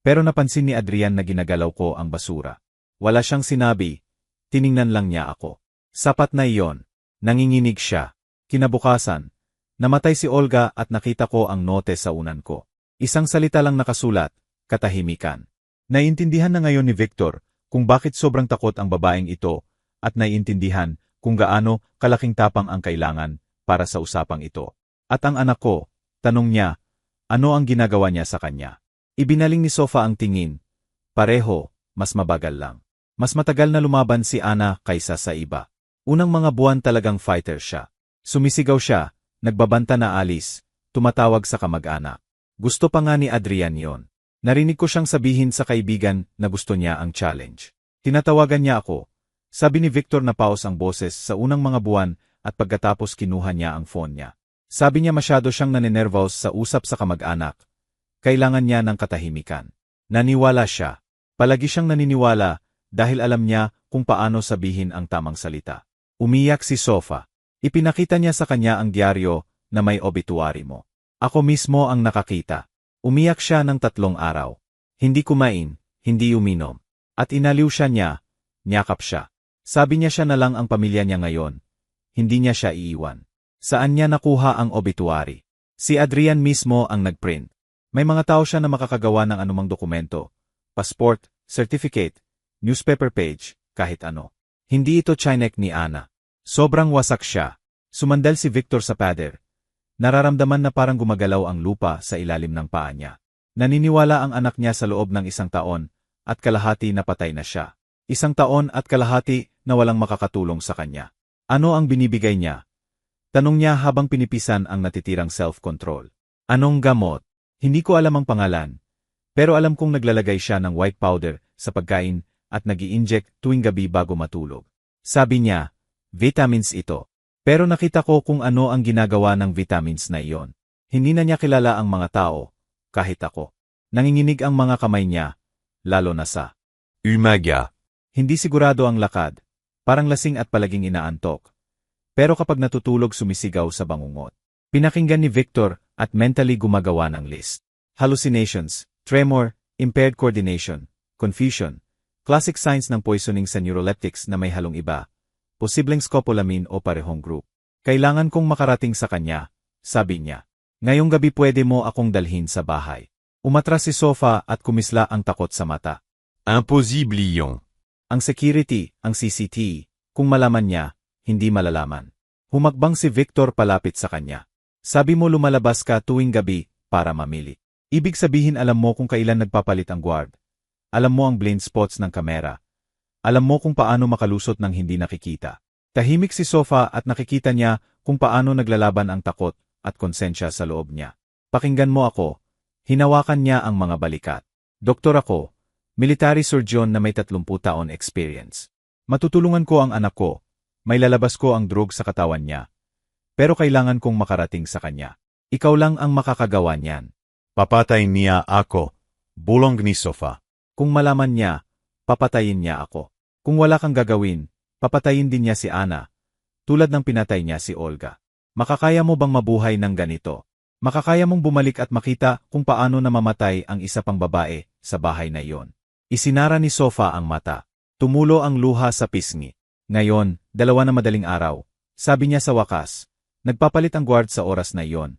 Pero napansin ni Adrian na ginagalaw ko ang basura. Wala siyang sinabi. Tiningnan lang niya ako. Sapat na iyon. Nanginginig siya. Kinabukasan, namatay si Olga at nakita ko ang note sa unan ko. 1 salita lang nakasulat, katahimikan. Naiintindihan na ngayon ni Victor kung bakit sobrang takot ang babaeng ito at naiintindihan kung gaano kalaking tapang ang kailangan para sa usapang ito. At ang anak ko, tanong niya, ano ang ginagawa niya sa kanya? Ibinaling ni Sofa ang tingin. Pareho, mas mabagal lang. Mas matagal na lumaban si Ana kaysa sa iba. Unang mga buwan talagang fighter siya. Sumisigaw siya, nagbabanta na alis, tumatawag sa kamag-anak. Gusto pa nga ni Adrian yon. Narinig ko siyang sabihin sa kaibigan na gusto niya ang challenge. Tinatawagan niya ako. Sabi ni Victor na pause ang boses sa unang mga buwan at pagkatapos kinuha niya ang phone niya. Sabi niya masyado siyang naninervous sa usap sa kamag-anak. Kailangan niya ng katahimikan. Naniwala siya. Palagi siyang naniniwala dahil alam niya kung paano sabihin ang tamang salita. Umiyak si Sofa. Ipinakita niya sa kanya ang diaryo na may obituary mo. Ako mismo ang nakakita. Umiyak siya ng 3 araw. Hindi kumain, hindi uminom. At inaliw siya niya, niyakap siya. Sabi niya siya na lang ang pamilya niya ngayon. Hindi niya siya iiwan. Saan niya nakuha ang obituary? Si Adrian mismo ang nagprint. May mga tao siya na makakagawa ng anumang dokumento. Passport, certificate, newspaper page, kahit ano. Hindi ito chinek ni Ana. Sobrang wasak siya. Sumandal si Victor sa pader. Nararamdaman na parang gumagalaw ang lupa sa ilalim ng paa niya. Naniniwala ang anak niya sa loob ng 1 taon at kalahati na patay na siya. 1 taon at kalahati na walang makakatulong sa kanya. Ano ang binibigay niya? Tanong niya habang pinipisan ang natitirang self-control. Anong gamot? Hindi ko alam ang pangalan. Pero alam kong naglalagay siya ng white powder sa pagkain at nag-i-inject tuwing gabi bago matulog. Sabi niya, vitamins ito. Pero nakita ko kung ano ang ginagawa ng vitamins na iyon. Hindi na niya kilala ang mga tao, kahit ako. Nanginginig ang mga kamay niya, lalo na sa Umaga. hindi sigurado ang lakad, parang lasing at palaging inaantok. Pero kapag natutulog sumisigaw sa bangungot. Pinakinggan ni Victor at mentally gumagawa ng list. Hallucinations, tremor, impaired coordination, confusion, classic signs ng poisoning sa neuroleptics na may halong iba, posibleng scopolamine o parehong group. Kailangan kong makarating sa kanya, sabi niya. Ngayong gabi pwede mo akong dalhin sa bahay. Umatras si Sofa at kumisla ang takot sa mata. Impossible Lyon. Ang security, ang CCTV, kung malaman niya, hindi malalaman. Humakbang si Victor palapit sa kanya. Sabi mo lumalabas ka tuwing gabi para mamili. Ibig sabihin alam mo kung kailan nagpapalit ang guard. Alam mo ang blind spots ng kamera. Alam mo kung paano makalusot ng hindi nakikita. Tahimik si Sofa at nakikita niya kung paano naglalaban ang takot at konsensya sa loob niya. Pakinggan mo ako. Hinawakan niya ang mga balikat. Doktor ako, military surgeon na may 30 taon experience. Matutulungan ko ang anak ko. May lalabas ko ang drug sa katawan niya. Pero kailangan kong makarating sa kanya. Ikaw lang ang makakagawa niyan. Papatay niya ako. Bulong ni Sofa. Kung malaman niya, papatayin niya ako. Kung wala kang gagawin, papatayin din niya si Ana. Tulad ng pinatay niya si Olga. Makakaya mo bang mabuhay ng ganito? Makakaya mong bumalik at makita kung paano namamatay ang isa pang babae sa bahay na iyon. Isinara ni Sofa ang mata. Tumulo ang luha sa pisngi. Ngayon, 2 na madaling araw. Sabi niya sa wakas. Nagpapalit ang guard sa oras na iyon.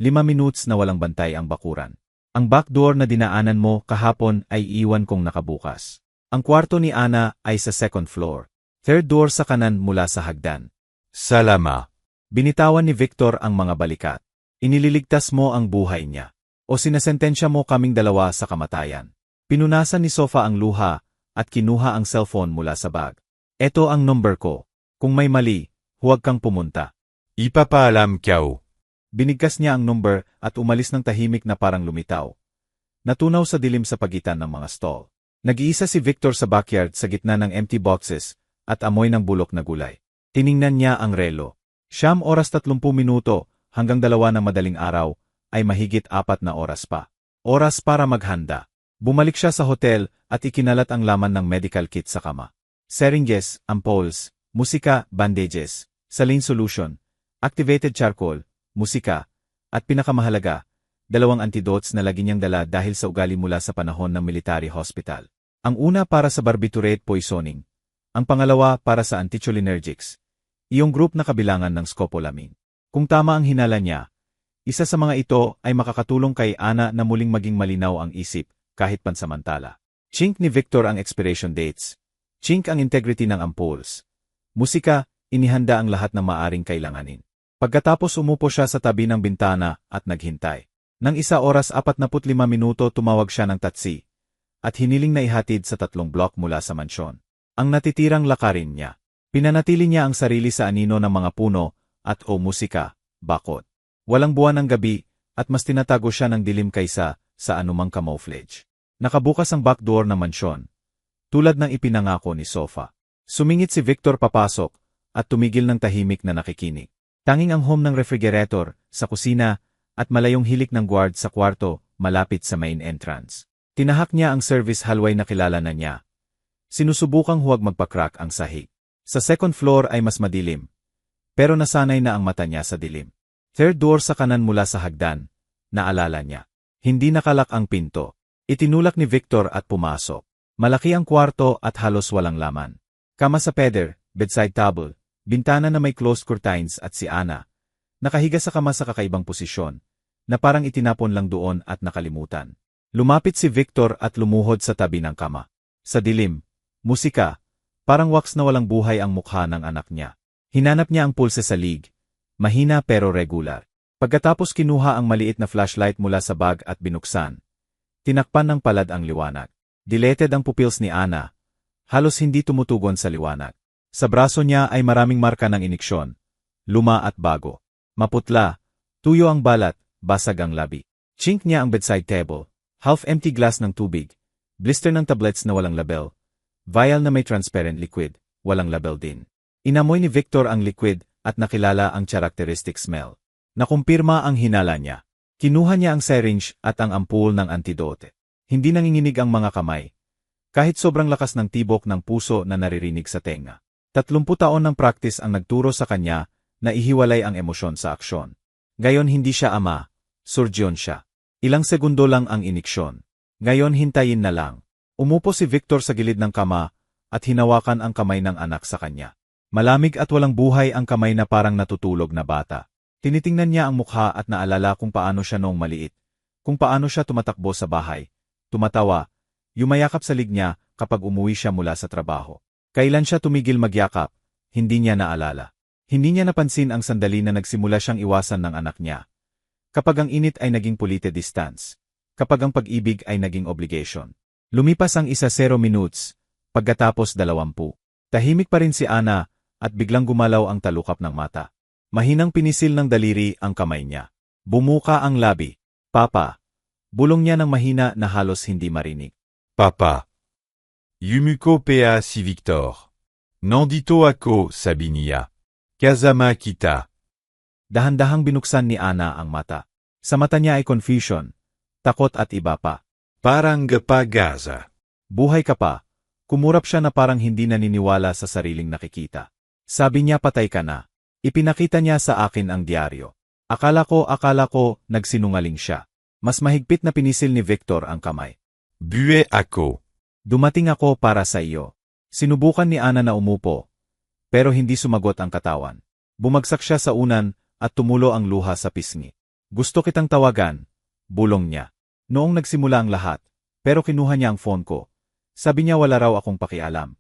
5 minutes na walang bantay ang bakuran. Ang back door na dinaanan mo kahapon ay iwan kong nakabukas. Ang kwarto ni Ana ay sa 2nd floor. 3rd door sa kanan mula sa hagdan. Salama. Binitawan ni Victor ang mga balikat. Inililigtas mo ang buhay niya. O sinasentensya mo kaming 2 sa kamatayan. Pinunasan ni Sofa ang luha at kinuha ang cellphone mula sa bag. Ito ang number ko. Kung may mali, huwag kang pumunta. Ipapaalam ko. Binigkas niya ang number at umalis ng tahimik na parang lumitaw. Natunaw sa dilim sa pagitan ng mga stall. Nag-iisa si Victor sa backyard sa gitna ng empty boxes at amoy ng bulok na gulay. Tiningnan niya ang relo. 9:30 hanggang 2 ng madaling araw ay mahigit 4 na oras pa. Oras para maghanda. Bumalik siya sa hotel at ikinalat ang laman ng medical kit sa kama. Syringes, ampoules, musika, bandages, saline solution, activated charcoal, musika, at pinakamahalaga, 2 antidotes na lagi niyang dala dahil sa ugali mula sa panahon ng military hospital. Ang una para sa barbiturate poisoning, ang pangalawa para sa anticholinergics, iyong group na kabilangan ng scopolamine. Kung tama ang hinala niya, isa sa mga ito ay makakatulong kay Ana na muling maging malinaw ang isip kahit pansamantala. Chink ni Victor ang expiration dates. Chink ang integrity ng ampoules. Musika, inihanda ang lahat ng maaring kailanganin. Pagkatapos umupo siya sa tabi ng bintana at naghintay. Nang 1:45 tumawag siya ng taxi at hiniling na ihatid sa 3 block mula sa mansyon. Ang natitirang lakarin niya. Pinanatili niya ang sarili sa anino ng mga puno at musika, bakod. Walang buwan ng gabi at mas tinatago siya ng dilim kaysa sa anumang camouflage. Nakabukas ang back door ng mansyon. Tulad ng ipinangako ni Sofa. Sumingit si Victor papasok at tumigil ng tahimik na nakikinig. Tanging ang home ng refrigerator, sa kusina, at malayong hilik ng guard sa kwarto malapit sa main entrance. Tinahak niya ang service hallway na kilala na niya. Sinusubukang huwag magpa-crack ang sahig. Sa 2nd floor ay mas madilim. Pero nasanay na ang mata niya sa dilim. 3rd door sa kanan mula sa hagdan, naalala niya. Hindi nakalak ang pinto. Itinulak ni Victor at pumasok. Malaki ang kwarto at halos walang laman. Kama sa peder, bedside table, bintana na may closed curtains at si Ana. Nakahiga sa kama sa kakaibang posisyon, na parang itinapon lang doon at nakalimutan. Lumapit si Victor at lumuhod sa tabi ng kama. Sa dilim, musika, parang wax na walang buhay ang mukha ng anak niya. Hinanap niya ang pulse sa lig, mahina pero regular. Pagkatapos kinuha ang maliit na flashlight mula sa bag at binuksan. Tinakpan ng palad ang liwanag. Dilated ang pupils ni Ana. Halos hindi tumutugon sa liwanag. Sa braso niya ay maraming marka ng iniksyon. luma at bago. Maputla, tuyo ang balat, basag ang labi. Chink niya ang bedside table, half-empty glass ng tubig, blister ng tablets na walang label, vial na may transparent liquid, walang label din. Inamoy ni Victor ang liquid at nakilala ang characteristic smell. Nakumpirma ang hinala niya. Kinuha niya ang syringe at ang ampul ng antidote. Hindi nanginginig ang mga kamay. Kahit sobrang lakas ng tibok ng puso na naririnig sa tenga. 30 taon ng practice ang nagturo sa kanya na ihiwalay ang emosyon sa aksyon. Gayon hindi siya ama, surgeon siya. Ilang segundo lang ang iniksyon. Ngayon hintayin na lang. Umupo si Victor sa gilid ng kama at hinawakan ang kamay ng anak sa kanya. Malamig at walang buhay ang kamay na parang natutulog na bata. Tinitingnan niya ang mukha at naalala kung paano siya noong maliit. Kung paano siya tumatakbo sa bahay. Tumatawa, yumayakap sa lig niya kapag umuwi siya mula sa trabaho. Kailan siya tumigil magyakap, hindi niya naalala. Hindi niya napansin ang sandali na nagsimula siyang iwasan ng anak niya. Kapag ang init ay naging polite distance. Kapag ang pag-ibig ay naging obligation. Lumipas ang 10 minutes, pagkatapos 20. Tahimik pa rin si Ana at biglang gumalaw ang talukap ng mata. Mahinang pinisil ng daliri ang kamay niya. Bumuka ang labi. Papa. Bulong niya ng mahina na halos hindi marinig. Papa. Yumuko pa si Victor. Nandito ako, sabi niya. Kazama kita. Dahan-dahang binuksan ni Ana ang mata. Sa mata niya ay confusion, takot at iba pa. Parang gapagaza. Buhay ka pa. Kumurap siya na parang hindi naniniwala sa sariling nakikita. Sabi niya patay ka na. Ipinakita niya sa akin ang diaryo. Akala ko, nagsinungaling siya. Mas mahigpit na pinisil ni Victor ang kamay. Bue ako. Dumating ako para sa iyo. Sinubukan ni Ana na umupo, pero hindi sumagot ang katawan. Bumagsak siya sa unan at tumulo ang luha sa pisngi. Gusto kitang tawagan, bulong niya. Noong nagsimula ang lahat, pero kinuha niya ang phone ko. Sabi niya wala raw akong pakialam.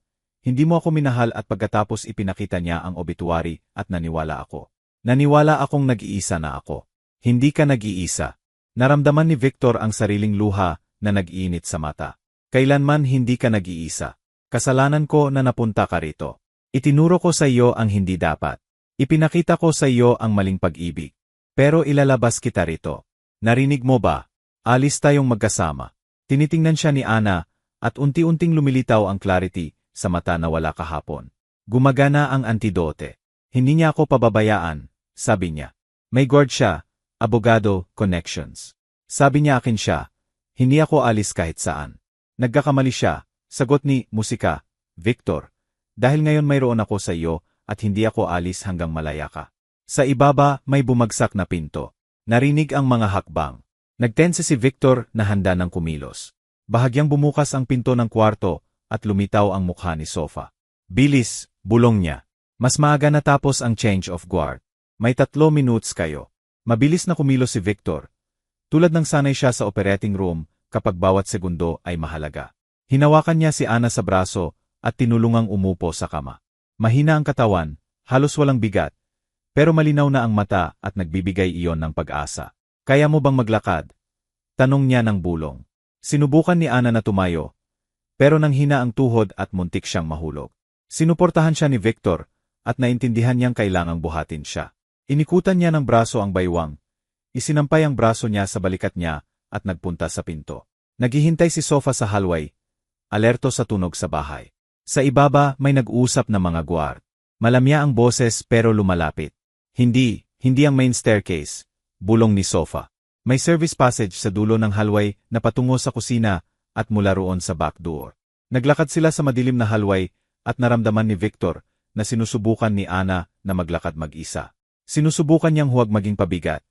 Hindi mo ako minahal at pagkatapos ipinakita niya ang obituary at naniwala ako. Naniwala akong nag-iisa na ako. Hindi ka nag-iisa. Naramdaman ni Victor ang sariling luha na nag-iinit sa mata. Kailanman hindi ka nag-iisa. Kasalanan ko na napunta ka rito. Itinuro ko sa iyo ang hindi dapat. Ipinakita ko sa iyo ang maling pag-ibig. Pero ilalabas kita rito. Narinig mo ba? Alis tayong magkasama. Tinitingnan siya ni Ana at unti-unting lumilitaw ang clarity sa mata na wala kahapon. Gumagana ang antidote. Hindi niya ako pababayaan, sabi niya. May guard siya, abogado, connections. Sabi niya akin siya, hindi ako alis kahit saan. Nagkakamali siya, sagot ni musika, Victor. Dahil ngayon mayroon ako sa iyo at hindi ako alis hanggang malaya ka. Sa ibaba may bumagsak na pinto. Narinig ang mga hakbang. Nagtense si Victor na handa ng kumilos. Bahagyang bumukas ang pinto ng kwarto at lumitaw ang mukha ni Sofa. Bilis, bulong niya. Mas maaga natapos ang change of guard. May 3 minutes kayo. Mabilis na kumilos si Victor. Tulad ng sanay siya sa operating room kapag bawat segundo ay mahalaga. Hinawakan niya si Ana sa braso at tinulungang umupo sa kama. Mahina ang katawan, halos walang bigat, pero malinaw na ang mata at nagbibigay iyon ng pag-asa. Kaya mo bang maglakad? Tanong niya ng bulong. Sinubukan ni Ana na tumayo, pero nanghina ang tuhod at muntik siyang mahulog. Sinuportahan siya ni Victor at naintindihan niyang kailangang buhatin siya. Inikutan niya ng braso ang baywang. Isinampay ang braso niya sa balikat niya at nagpunta sa pinto. Naghihintay si Sofa sa hallway, alerto sa tunog sa bahay. Sa ibaba may nag-uusap na mga guard. Malamya ang boses pero lumalapit. Hindi ang main staircase, bulong ni Sofa. May service passage sa dulo ng hallway na patungo sa kusina at mula roon sa back door. Naglakad sila sa madilim na hallway at naramdaman ni Victor na sinusubukan ni Ana na maglakad mag-isa. Sinusubukan niyang huwag maging pabigat.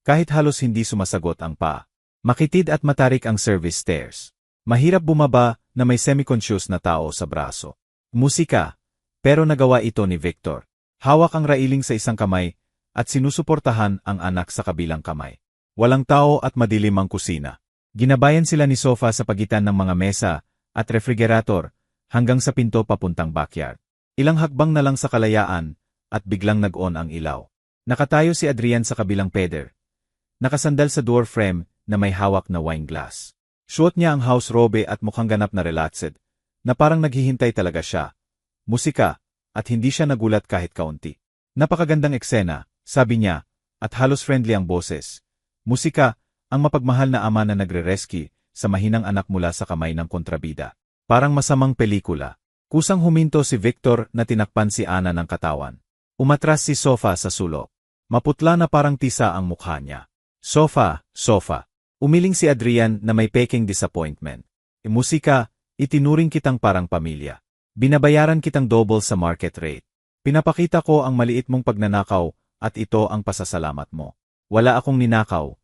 Kahit halos hindi sumasagot ang paa. Makitid at matarik ang service stairs. Mahirap bumaba na may semi-conscious na tao sa braso. Musika, pero nagawa ito ni Victor. Hawak ang railing sa isang kamay at sinusuportahan ang anak sa kabilang kamay. Walang tao at madilim ang kusina. Ginabayan sila ni Sofa sa pagitan ng mga mesa at refrigerator hanggang sa pinto papuntang backyard. Ilang hakbang na lang sa kalayaan at biglang nag-on ang ilaw. Nakatayo si Adrian sa kabilang peder. Nakasandal sa door frame na may hawak na wine glass. Suot niya ang house robe at mukhang ganap na relaxed, na parang naghihintay talaga siya. Musika, at hindi siya nagulat kahit kaunti. Napakagandang eksena, sabi niya, at halos friendly ang boses. Musika, ang mapagmahal na ama na nagre-rescue sa mahinang anak mula sa kamay ng kontrabida. Parang masamang pelikula. Kusang huminto si Victor na tinakpan si Ana ng katawan. Umatras si Sofa sa sulok. Maputla na parang tisa ang mukha niya. Sofa. Umiling si Adrian na may peking disappointment. Musika, itinuring kitang parang pamilya. Binabayaran kitang double sa market rate. Pinapakita ko ang maliit mong pagnanakaw at ito ang pasasalamat mo. Wala akong ninakaw.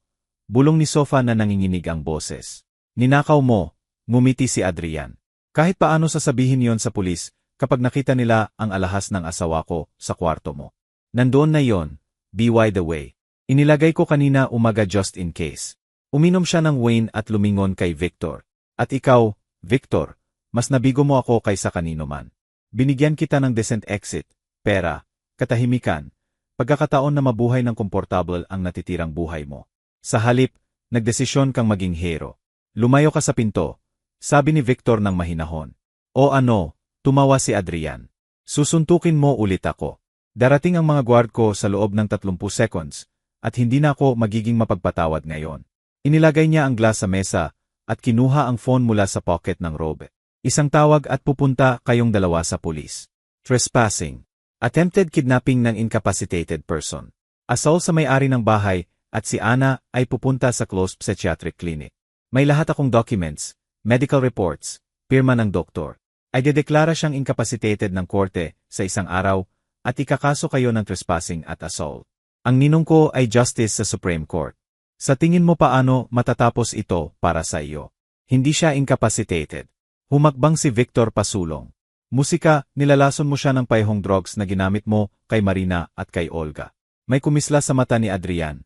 Bulong ni Sofa na nanginginig ang boses. Ninakaw mo, ngumiti si Adrian. Kahit paano sasabihin yon sa pulis kapag nakita nila ang alahas ng asawa ko sa kwarto mo. Nandoon na yon, by the way. Inilagay ko kanina umaga just in case. Uminom siya ng wine at lumingon kay Victor. At ikaw, Victor, mas nabigo mo ako kaysa kanino man. Binigyan kita ng decent exit, pera, katahimikan, pagkakataon na mabuhay ng komportable ang natitirang buhay mo. Sa halip, nagdesisyon kang maging hero. Lumayo ka sa pinto, sabi ni Victor ng mahinahon. O ano, tumawa si Adrian. Susuntukin mo ulit ako. Darating ang mga guard ko sa loob ng 30 seconds, at hindi na ako magiging mapagpatawad ngayon. Inilagay niya ang glass sa mesa, at kinuha ang phone mula sa pocket ng robe. Isang tawag at pupunta kayong dalawa sa pulis. Trespassing. Attempted kidnapping ng incapacitated person. Assault sa may-ari ng bahay at si Ana ay pupunta sa closed psychiatric clinic. May lahat akong documents, medical reports, pirma ng doktor. Ay dedeklara siyang incapacitated ng korte sa isang araw at ikakaso kayo ng trespassing at assault. Ang ninong ko ay justice sa Supreme Court. Sa tingin mo paano matatapos ito para sa iyo? Hindi siya incapacitated. Humakbang si Victor pasulong. Musika, nilalason mo siya ng paihong drugs na ginamit mo kay Marina at kay Olga. May kumisla sa mata ni Adrian.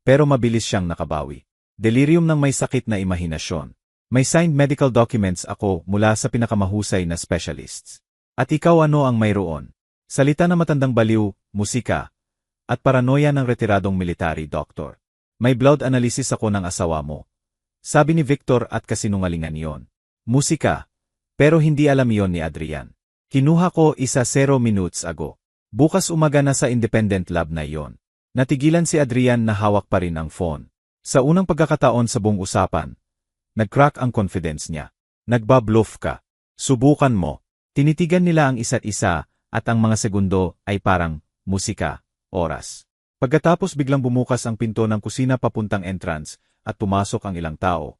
Pero mabilis siyang nakabawi. Delirium ng may sakit na imahinasyon. May signed medical documents ako mula sa pinakamahusay na specialists. At ikaw ano ang mayroon? Salita na matandang baliw, musika, at paranoia ng retiradong military doctor. May blood analysis ako ng asawa mo. Sabi ni Victor at kasinungalingan yon. Musika. Pero hindi alam yon ni Adrian. Kinuha ko 0 minutes ago. Bukas umaga na sa independent lab na yon. Natigilan si Adrian na hawak pa rin ang phone. Sa unang pagkakataon sa buong usapan, nag-crack ang confidence niya. Nagbabluff ka. Subukan mo. Tinitigan nila ang isa't isa at ang mga segundo ay parang musika, oras. Pagkatapos biglang bumukas ang pinto ng kusina papuntang entrance at pumasok ang ilang tao.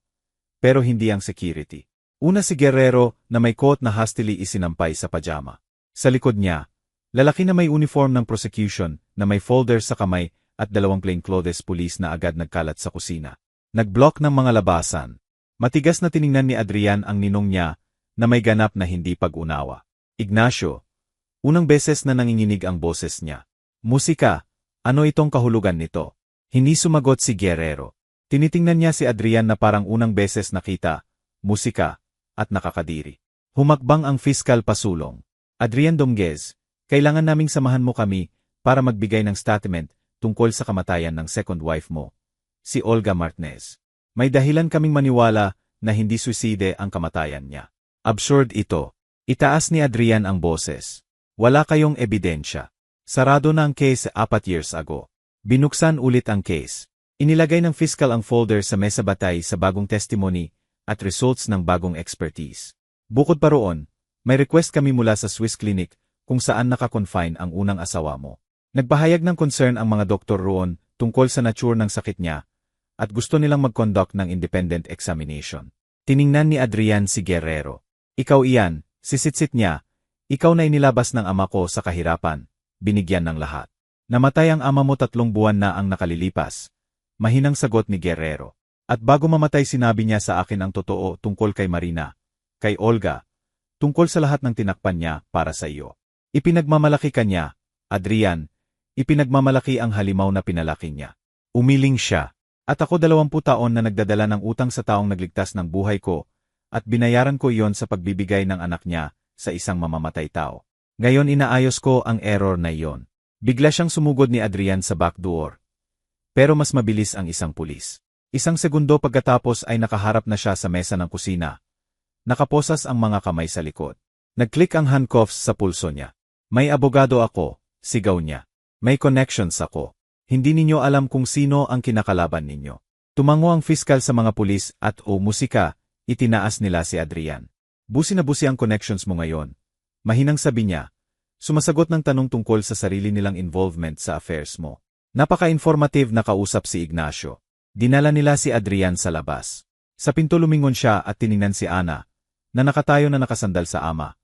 Pero hindi ang security. Una si Guerrero na may coat na hastily isinampay sa pajama. Sa likod niya, lalaki na may uniform ng prosecution na may folder sa kamay at 2 plainclothes police na agad nagkalat sa kusina. Nag-block ng mga labasan. Matigas na tiningnan ni Adrian ang ninong niya na may ganap na hindi pag-unawa. Ignacio. Unang beses na nanginginig ang boses niya. Musika, ano itong kahulugan nito? Hindi sumagot si Guerrero. Tinitingnan niya si Adrian na parang unang beses nakita, musika, at nakakadiri. Humakbang ang fiskal pasulong. Adrian Dominguez, kailangan naming samahan mo kami para magbigay ng statement tungkol sa kamatayan ng second wife mo, si Olga Martinez. May dahilan kaming maniwala na hindi suicide ang kamatayan niya. Absurd ito. Itaas ni Adrian ang boses. Wala kayong ebidensya. Sarado na ang case 4 years ago. Binuksan ulit ang case. Inilagay ng fiscal ang folder sa mesa batay sa bagong testimony at results ng bagong expertise. Bukod pa roon, may request kami mula sa Swiss clinic kung saan nakakonfine ang unang asawa mo. Nagpahayag ng concern ang mga doktor roon tungkol sa nature ng sakit niya at gusto nilang mag-conduct ng independent examination. Tiningnan ni Adrian si Guerrero. Ikaw iyan, sisitsit niya, ikaw na inilabas ng ama ko sa kahirapan, binigyan ng lahat. Namatay ang ama mo 3 buwan na ang nakalilipas. Mahinang sagot ni Guerrero. At bago mamatay sinabi niya sa akin ang totoo tungkol kay Marina, kay Olga, tungkol sa lahat ng tinakpan niya para sa iyo. Ipinagmamalaki ka niya, Adrian, ipinagmamalaki ang halimaw na pinalaki niya. Umiling siya. At ako 20 taon na nagdadala ng utang sa taong nagligtas ng buhay ko, at binayaran ko iyon sa pagbibigay ng anak niya sa isang mamamatay tao. Ngayon inaayos ko ang error na iyon. Bigla siyang sumugod ni Adrian sa back door. Pero mas mabilis ang isang pulis. 1 segundo pagkatapos ay nakaharap na siya sa mesa ng kusina. Nakaposas ang mga kamay sa likod. Nag-click ang handcuffs sa pulso niya. May abogado ako, sigaw niya. May connections ako. Hindi ninyo alam kung sino ang kinakalaban ninyo. Tumango ang fiskal sa mga pulis at musika, itinaas nila si Adrian. Busi na busi ang connections mo ngayon. Mahinang sabi niya, sumasagot ng tanong tungkol sa sarili nilang involvement sa affairs mo. Napaka-informative na kausap si Ignacio. Dinala nila si Adrian sa labas. Sa pinto lumingon siya at tiningnan si Ana, na nakatayo na nakasandal sa ama.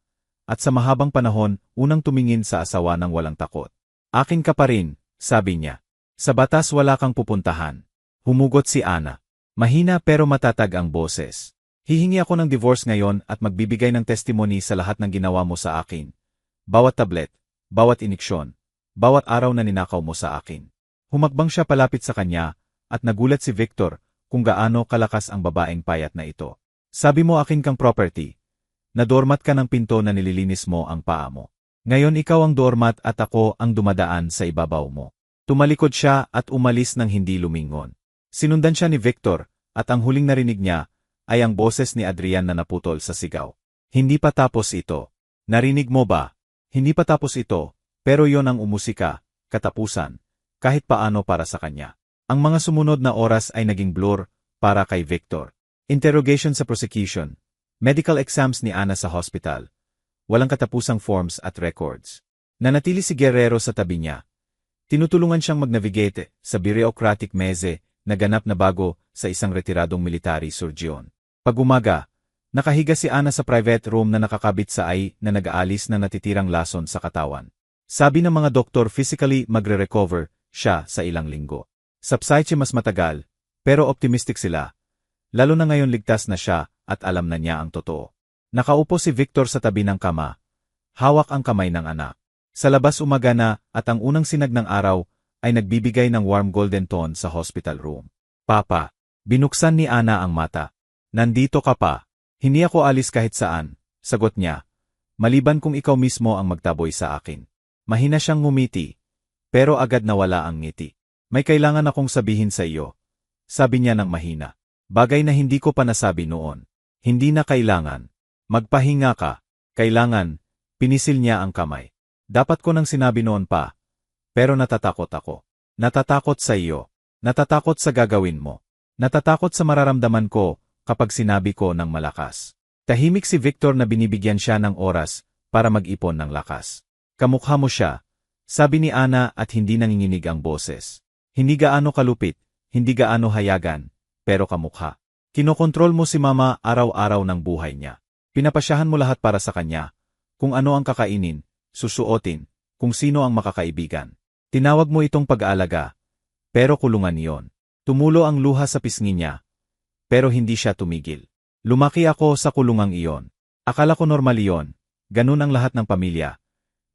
At sa mahabang panahon, unang tumingin sa asawa ng walang takot. Akin ka pa rin, sabi niya. Sa batas wala kang pupuntahan. Humugot si Ana. Mahina pero matatag ang boses. Hihingi ako ng divorce ngayon at magbibigay ng testimony sa lahat ng ginawa mo sa akin. Bawat tablet, bawat iniksyon, bawat araw na ninakaw mo sa akin. Humakbang siya palapit sa kanya at nagulat si Victor kung gaano kalakas ang babaeng payat na ito. Sabi mo akin kang property. Nadormat ka ng pinto na nililinis mo ang paa mo. Ngayon ikaw ang doormat at ako ang dumadaan sa ibabaw mo. Tumalikod siya at umalis ng hindi lumingon. Sinundan siya ni Victor at ang huling narinig niya ay ang boses ni Adrian na naputol sa sigaw. Hindi pa tapos ito. Narinig mo ba? Hindi pa tapos ito, pero yon ang umusika, katapusan, kahit paano para sa kanya. Ang mga sumunod na oras ay naging blur para kay Victor. Interrogation sa prosecution. Medical exams ni Ana sa hospital. Walang katapusang forms at records. Nanatili si Guerrero sa tabi niya. Tinutulungan siyang mag-navigate sa bureaucratic meze na ganap na bago sa isang retiradong military surgeon. Pag umaga, nakahiga si Ana sa private room na nakakabit sa na nag-aalis na natitirang lason sa katawan. Sabi ng mga doktor physically magre-recover siya sa ilang linggo. Sa psyche mas matagal, pero optimistic sila. Lalo na ngayon ligtas na siya at alam na niya ang totoo. Nakaupo si Victor sa tabi ng kama. Hawak ang kamay ng anak. Sa labas umaga na at ang unang sinag ng araw ay nagbibigay ng warm golden tone sa hospital room. Papa, binuksan ni Ana ang mata. Nandito ka pa. Hindi ako alis kahit saan, sagot niya. Maliban kung ikaw mismo ang magtaboy sa akin. Mahina siyang ngumiti, pero agad nawala ang ngiti. May kailangan akong sabihin sa iyo. Sabi niya ng mahina. Bagay na hindi ko pa nasabi noon. Hindi na kailangan. Magpahinga ka. Kailangan. Pinisil niya ang kamay. Dapat ko nang sinabi noon pa. Pero natatakot ako. Natatakot sa iyo. Natatakot sa gagawin mo. Natatakot sa mararamdaman ko kapag sinabi ko ng malakas. Tahimik si Victor na binibigyan siya ng oras para mag-ipon ng lakas. Kamukha mo siya, sabi ni Ana at hindi nanginginig ang boses. Hindi gaano kalupit, hindi gaano hayagan, pero kamukha. Kinokontrol mo si Mama araw-araw ng buhay niya. Pinapasyahan mo lahat para sa kanya. Kung ano ang kakainin, susuotin, kung sino ang makakaibigan. Tinawag mo itong pag-aalaga, pero kulungan iyon. Tumulo ang luha sa pisngi niya, pero hindi siya tumigil. Lumaki ako sa kulungang iyon. Akala ko normal iyon, ganun ang lahat ng pamilya,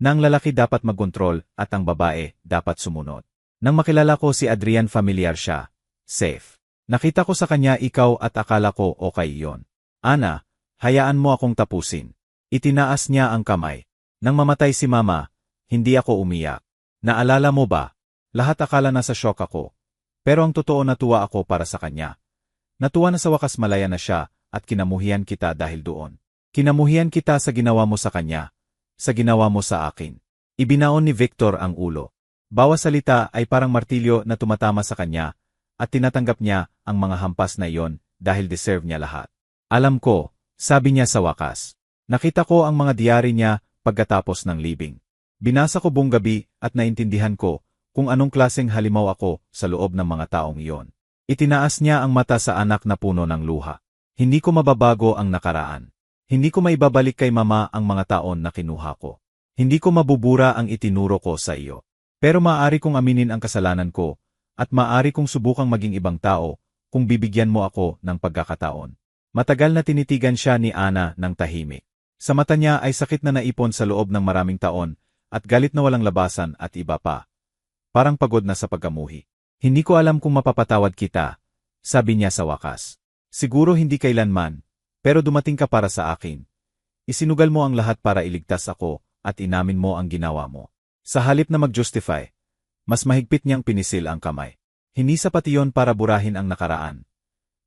na ang lalaki dapat magkontrol at ang babae dapat sumunod. Nang makilala ko si Adrian familiar siya, safe. Nakita ko sa kanya ikaw at akala ko okay iyon. Ana, hayaan mo akong tapusin. Itinaas niya ang kamay. Nang mamatay si Mama, hindi ako umiyak. Naalala mo ba? Lahat akala nasa shock ako. Pero ang totoo natuwa ako para sa kanya. Natuwa na sa wakas malaya na siya at kinamuhian kita dahil doon. Kinamuhian kita sa ginawa mo sa kanya, sa ginawa mo sa akin. Ibinaon ni Victor ang ulo. Bawat salita ay parang martilyo na tumatama sa kanya at tinatanggap niya ang mga hampas na iyon dahil deserve niya lahat. Alam ko, sabi niya sa wakas. Nakita ko ang mga diary niya pagkatapos ng libing. Binasa ko buong gabi at naintindihan ko kung anong klaseng halimaw ako sa loob ng mga taong iyon. Itinaas niya ang mata sa anak na puno ng luha. Hindi ko mababago ang nakaraan. Hindi ko maibabalik kay Mama ang mga taon na kinuha ko. Hindi ko mabubura ang itinuro ko sa iyo. Pero maaari kong aminin ang kasalanan ko, at maaari kong subukang maging ibang tao kung bibigyan mo ako ng pagkakataon. Matagal na tinitigan siya ni Ana ng tahimik. Sa mata niya ay sakit na naipon sa loob ng maraming taon, at galit na walang labasan at iba pa. Parang pagod na sa pagkamuhi. Hindi ko alam kung mapapatawad kita, sabi niya sa wakas. Siguro hindi kailanman, pero dumating ka para sa akin. Isinugal mo ang lahat para iligtas ako at inamin mo ang ginawa mo. Sa halip na mag-justify, mas mahigpit niyang pinisil ang kamay. Hindi sapat iyon para burahin ang nakaraan,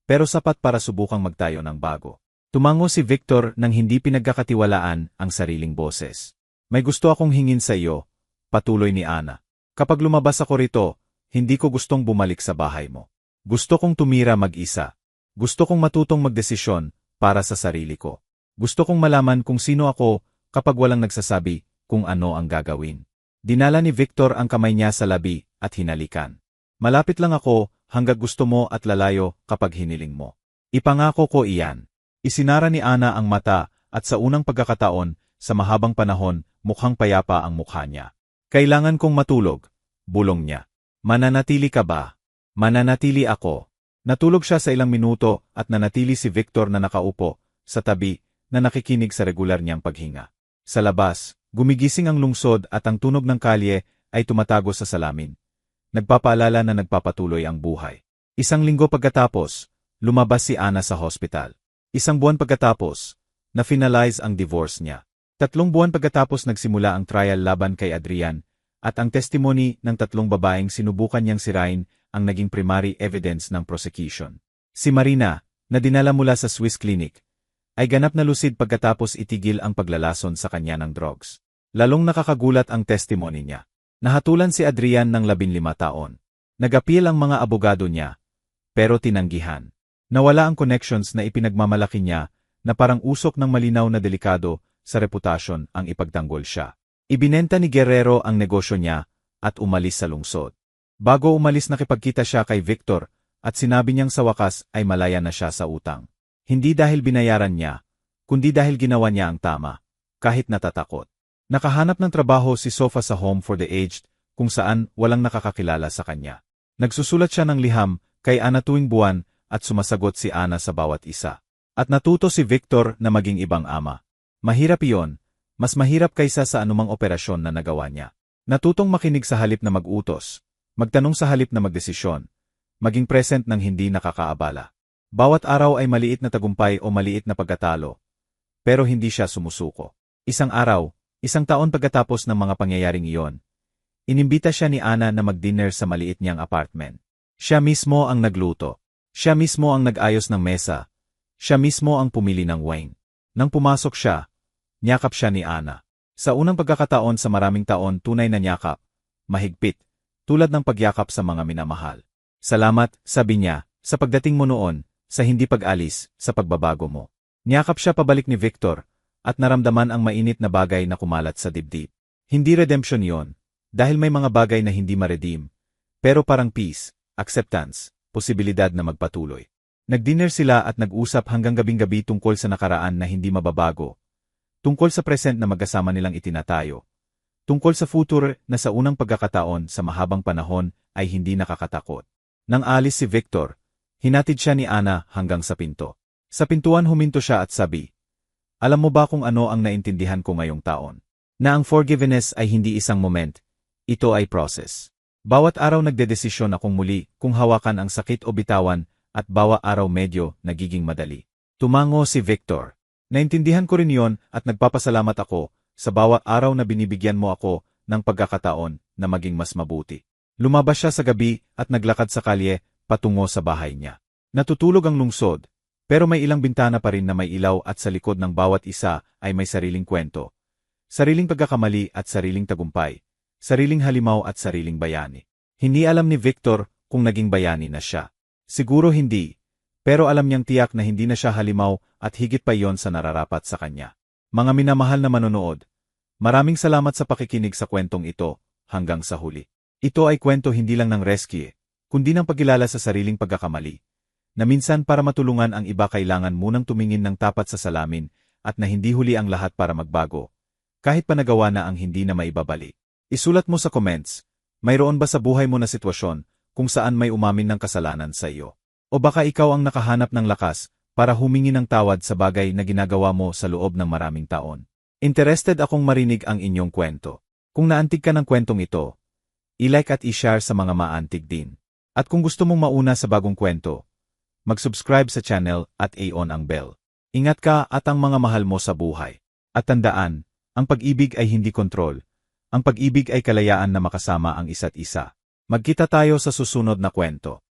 pero sapat para subukang magtayo ng bago. Tumango si Victor nang hindi pinagkakatiwalaan ang sariling boses. May gusto akong hingin sa iyo, patuloy ni Ana. Kapag lumabas ako rito, hindi ko gustong bumalik sa bahay mo. Gusto kong tumira mag-isa. Gusto kong matutong magdesisyon para sa sarili ko. Gusto kong malaman kung sino ako kapag walang nagsasabi kung ano ang gagawin. Dinala ni Victor ang kamay niya sa labi at hinalikan. Malapit lang ako hanggang gusto mo at lalayo kapag hiniling mo. Ipangako ko iyan. Isinara ni Ana ang mata at sa unang pagkakataon, sa mahabang panahon, mukhang payapa ang mukha niya. Kailangan kong matulog, bulong niya. Mananatili ka ba? Mananatili ako. Natulog siya sa ilang minuto at nanatili si Victor na nakaupo sa tabi na nakikinig sa regular niyang paghinga. Sa labas, gumigising ang lungsod at ang tunog ng kalye ay tumatago sa salamin. Nagpapaalala na nagpapatuloy ang buhay. Isang linggo pagkatapos, lumabas si Ana sa hospital. Isang buwan pagkatapos, na-finalize ang divorce niya. 3 buwan pagkatapos nagsimula ang trial laban kay Adrian, at ang testimony ng 3 babaeng sinubukan niyang sirain ang naging primary evidence ng prosecution. Si Marina, na dinala mula sa Swiss clinic, ay ganap na lucid pagkatapos itigil ang paglalason sa kanya ng drugs. Lalong nakakagulat ang testimony niya. Nahatulan si Adrian ng 15 taon. Nag-appeal ang mga abogado niya, pero tinanggihan. Nawala ang connections na ipinagmamalaki niya na parang usok ng malinaw na delikado sa reputasyon ang ipagtanggol siya. Ibinenta ni Guerrero ang negosyo niya at umalis sa lungsod. Bago umalis nakipagkita siya kay Victor at sinabi niyang sa wakas ay malaya na siya sa utang. Hindi dahil binayaran niya, kundi dahil ginawa niya ang tama, kahit natatakot. Nakahanap ng trabaho si Sofa sa Home for the Aged kung saan walang nakakakilala sa kanya. Nagsusulat siya ng liham kay Ana tuwing buwan at sumasagot si Ana sa bawat isa. At natuto si Victor na maging ibang ama. Mahirap iyon, mas mahirap kaysa sa anumang operasyon na nagawa niya. Natutong makinig sa halip na mag-utos, magtanong sa halip na magdesisyon, maging present ng hindi nakakaabala. Bawat araw ay maliit na tagumpay o maliit na pagkatalo, pero hindi siya sumusuko. Isang araw, isang taon pagkatapos ng mga pangyayaring iyon, inimbita siya ni Ana na mag-dinner sa maliit niyang apartment. Siya mismo ang nagluto. Siya mismo ang nag-ayos ng mesa. Siya mismo ang pumili ng wine. Nang pumasok siya, niyakap siya ni Ana. Sa unang pagkakataon sa maraming taon tunay na niyakap, mahigpit, tulad ng pagyakap sa mga minamahal. Salamat, sabi niya, sa pagdating mo noon, sa hindi pag-alis, sa pagbabago mo. Niyakap siya pabalik ni Victor, at naramdaman ang mainit na bagay na kumalat sa dibdib. Hindi redemption yon, dahil may mga bagay na hindi ma-redeem, pero parang peace, acceptance, posibilidad na magpatuloy. Nag-dinner sila at nag-usap hanggang gabing-gabi tungkol sa nakaraan na hindi mababago, tungkol sa present na magkasama nilang itinatayo, tungkol sa future na sa unang pagkakataon sa mahabang panahon ay hindi nakakatakot. Nang alis si Victor, hinatid siya ni Ana hanggang sa pinto. Sa pintuan huminto siya at sabi, "Alam mo ba kung ano ang naintindihan ko ngayong taon? Na ang forgiveness ay hindi isang moment, ito ay process. Bawat araw nagdedesisyon akong muli kung hawakan ang sakit o bitawan at bawat araw medyo nagiging madali." Tumango si Victor. Naintindihan ko rin yon at nagpapasalamat ako sa bawat araw na binibigyan mo ako ng pagkakataon na maging mas mabuti. Lumabas siya sa gabi at naglakad sa kalye patungo sa bahay niya. Natutulog ang lungsod, pero may ilang bintana pa rin na may ilaw at sa likod ng bawat isa ay may sariling kwento. Sariling pagkakamali at sariling tagumpay, sariling halimaw at sariling bayani. Hindi alam ni Victor kung naging bayani na siya. Siguro hindi, pero alam niyang tiyak na hindi na siya halimaw at higit pa iyon sa nararapat sa kanya. Mga minamahal na manonood, maraming salamat sa pakikinig sa kwentong ito hanggang sa huli. Ito ay kwento hindi lang ng rescue, kundi ng pagkilala sa sariling pagkakamali, na minsan para matulungan ang iba kailangan munang tumingin ng tapat sa salamin at na hindi huli ang lahat para magbago, kahit pa nagawa na ang hindi na maibabalik. Isulat mo sa comments, mayroon ba sa buhay mo na sitwasyon kung saan may umamin ng kasalanan sa iyo? O baka ikaw ang nakahanap ng lakas para humingi ng tawad sa bagay na ginagawa mo sa loob ng maraming taon? Interested akong marinig ang inyong kwento. Kung naantig ka ng kwentong ito, i-like at i-share sa mga maantig din. At kung gusto mong mauna sa bagong kwento, mag-subscribe sa channel at i-on ang bell. Ingat ka at ang mga mahal mo sa buhay. At tandaan, ang pag-ibig ay hindi kontrol. Ang pag-ibig ay kalayaan na makasama ang isa't isa. Magkita tayo sa susunod na kwento.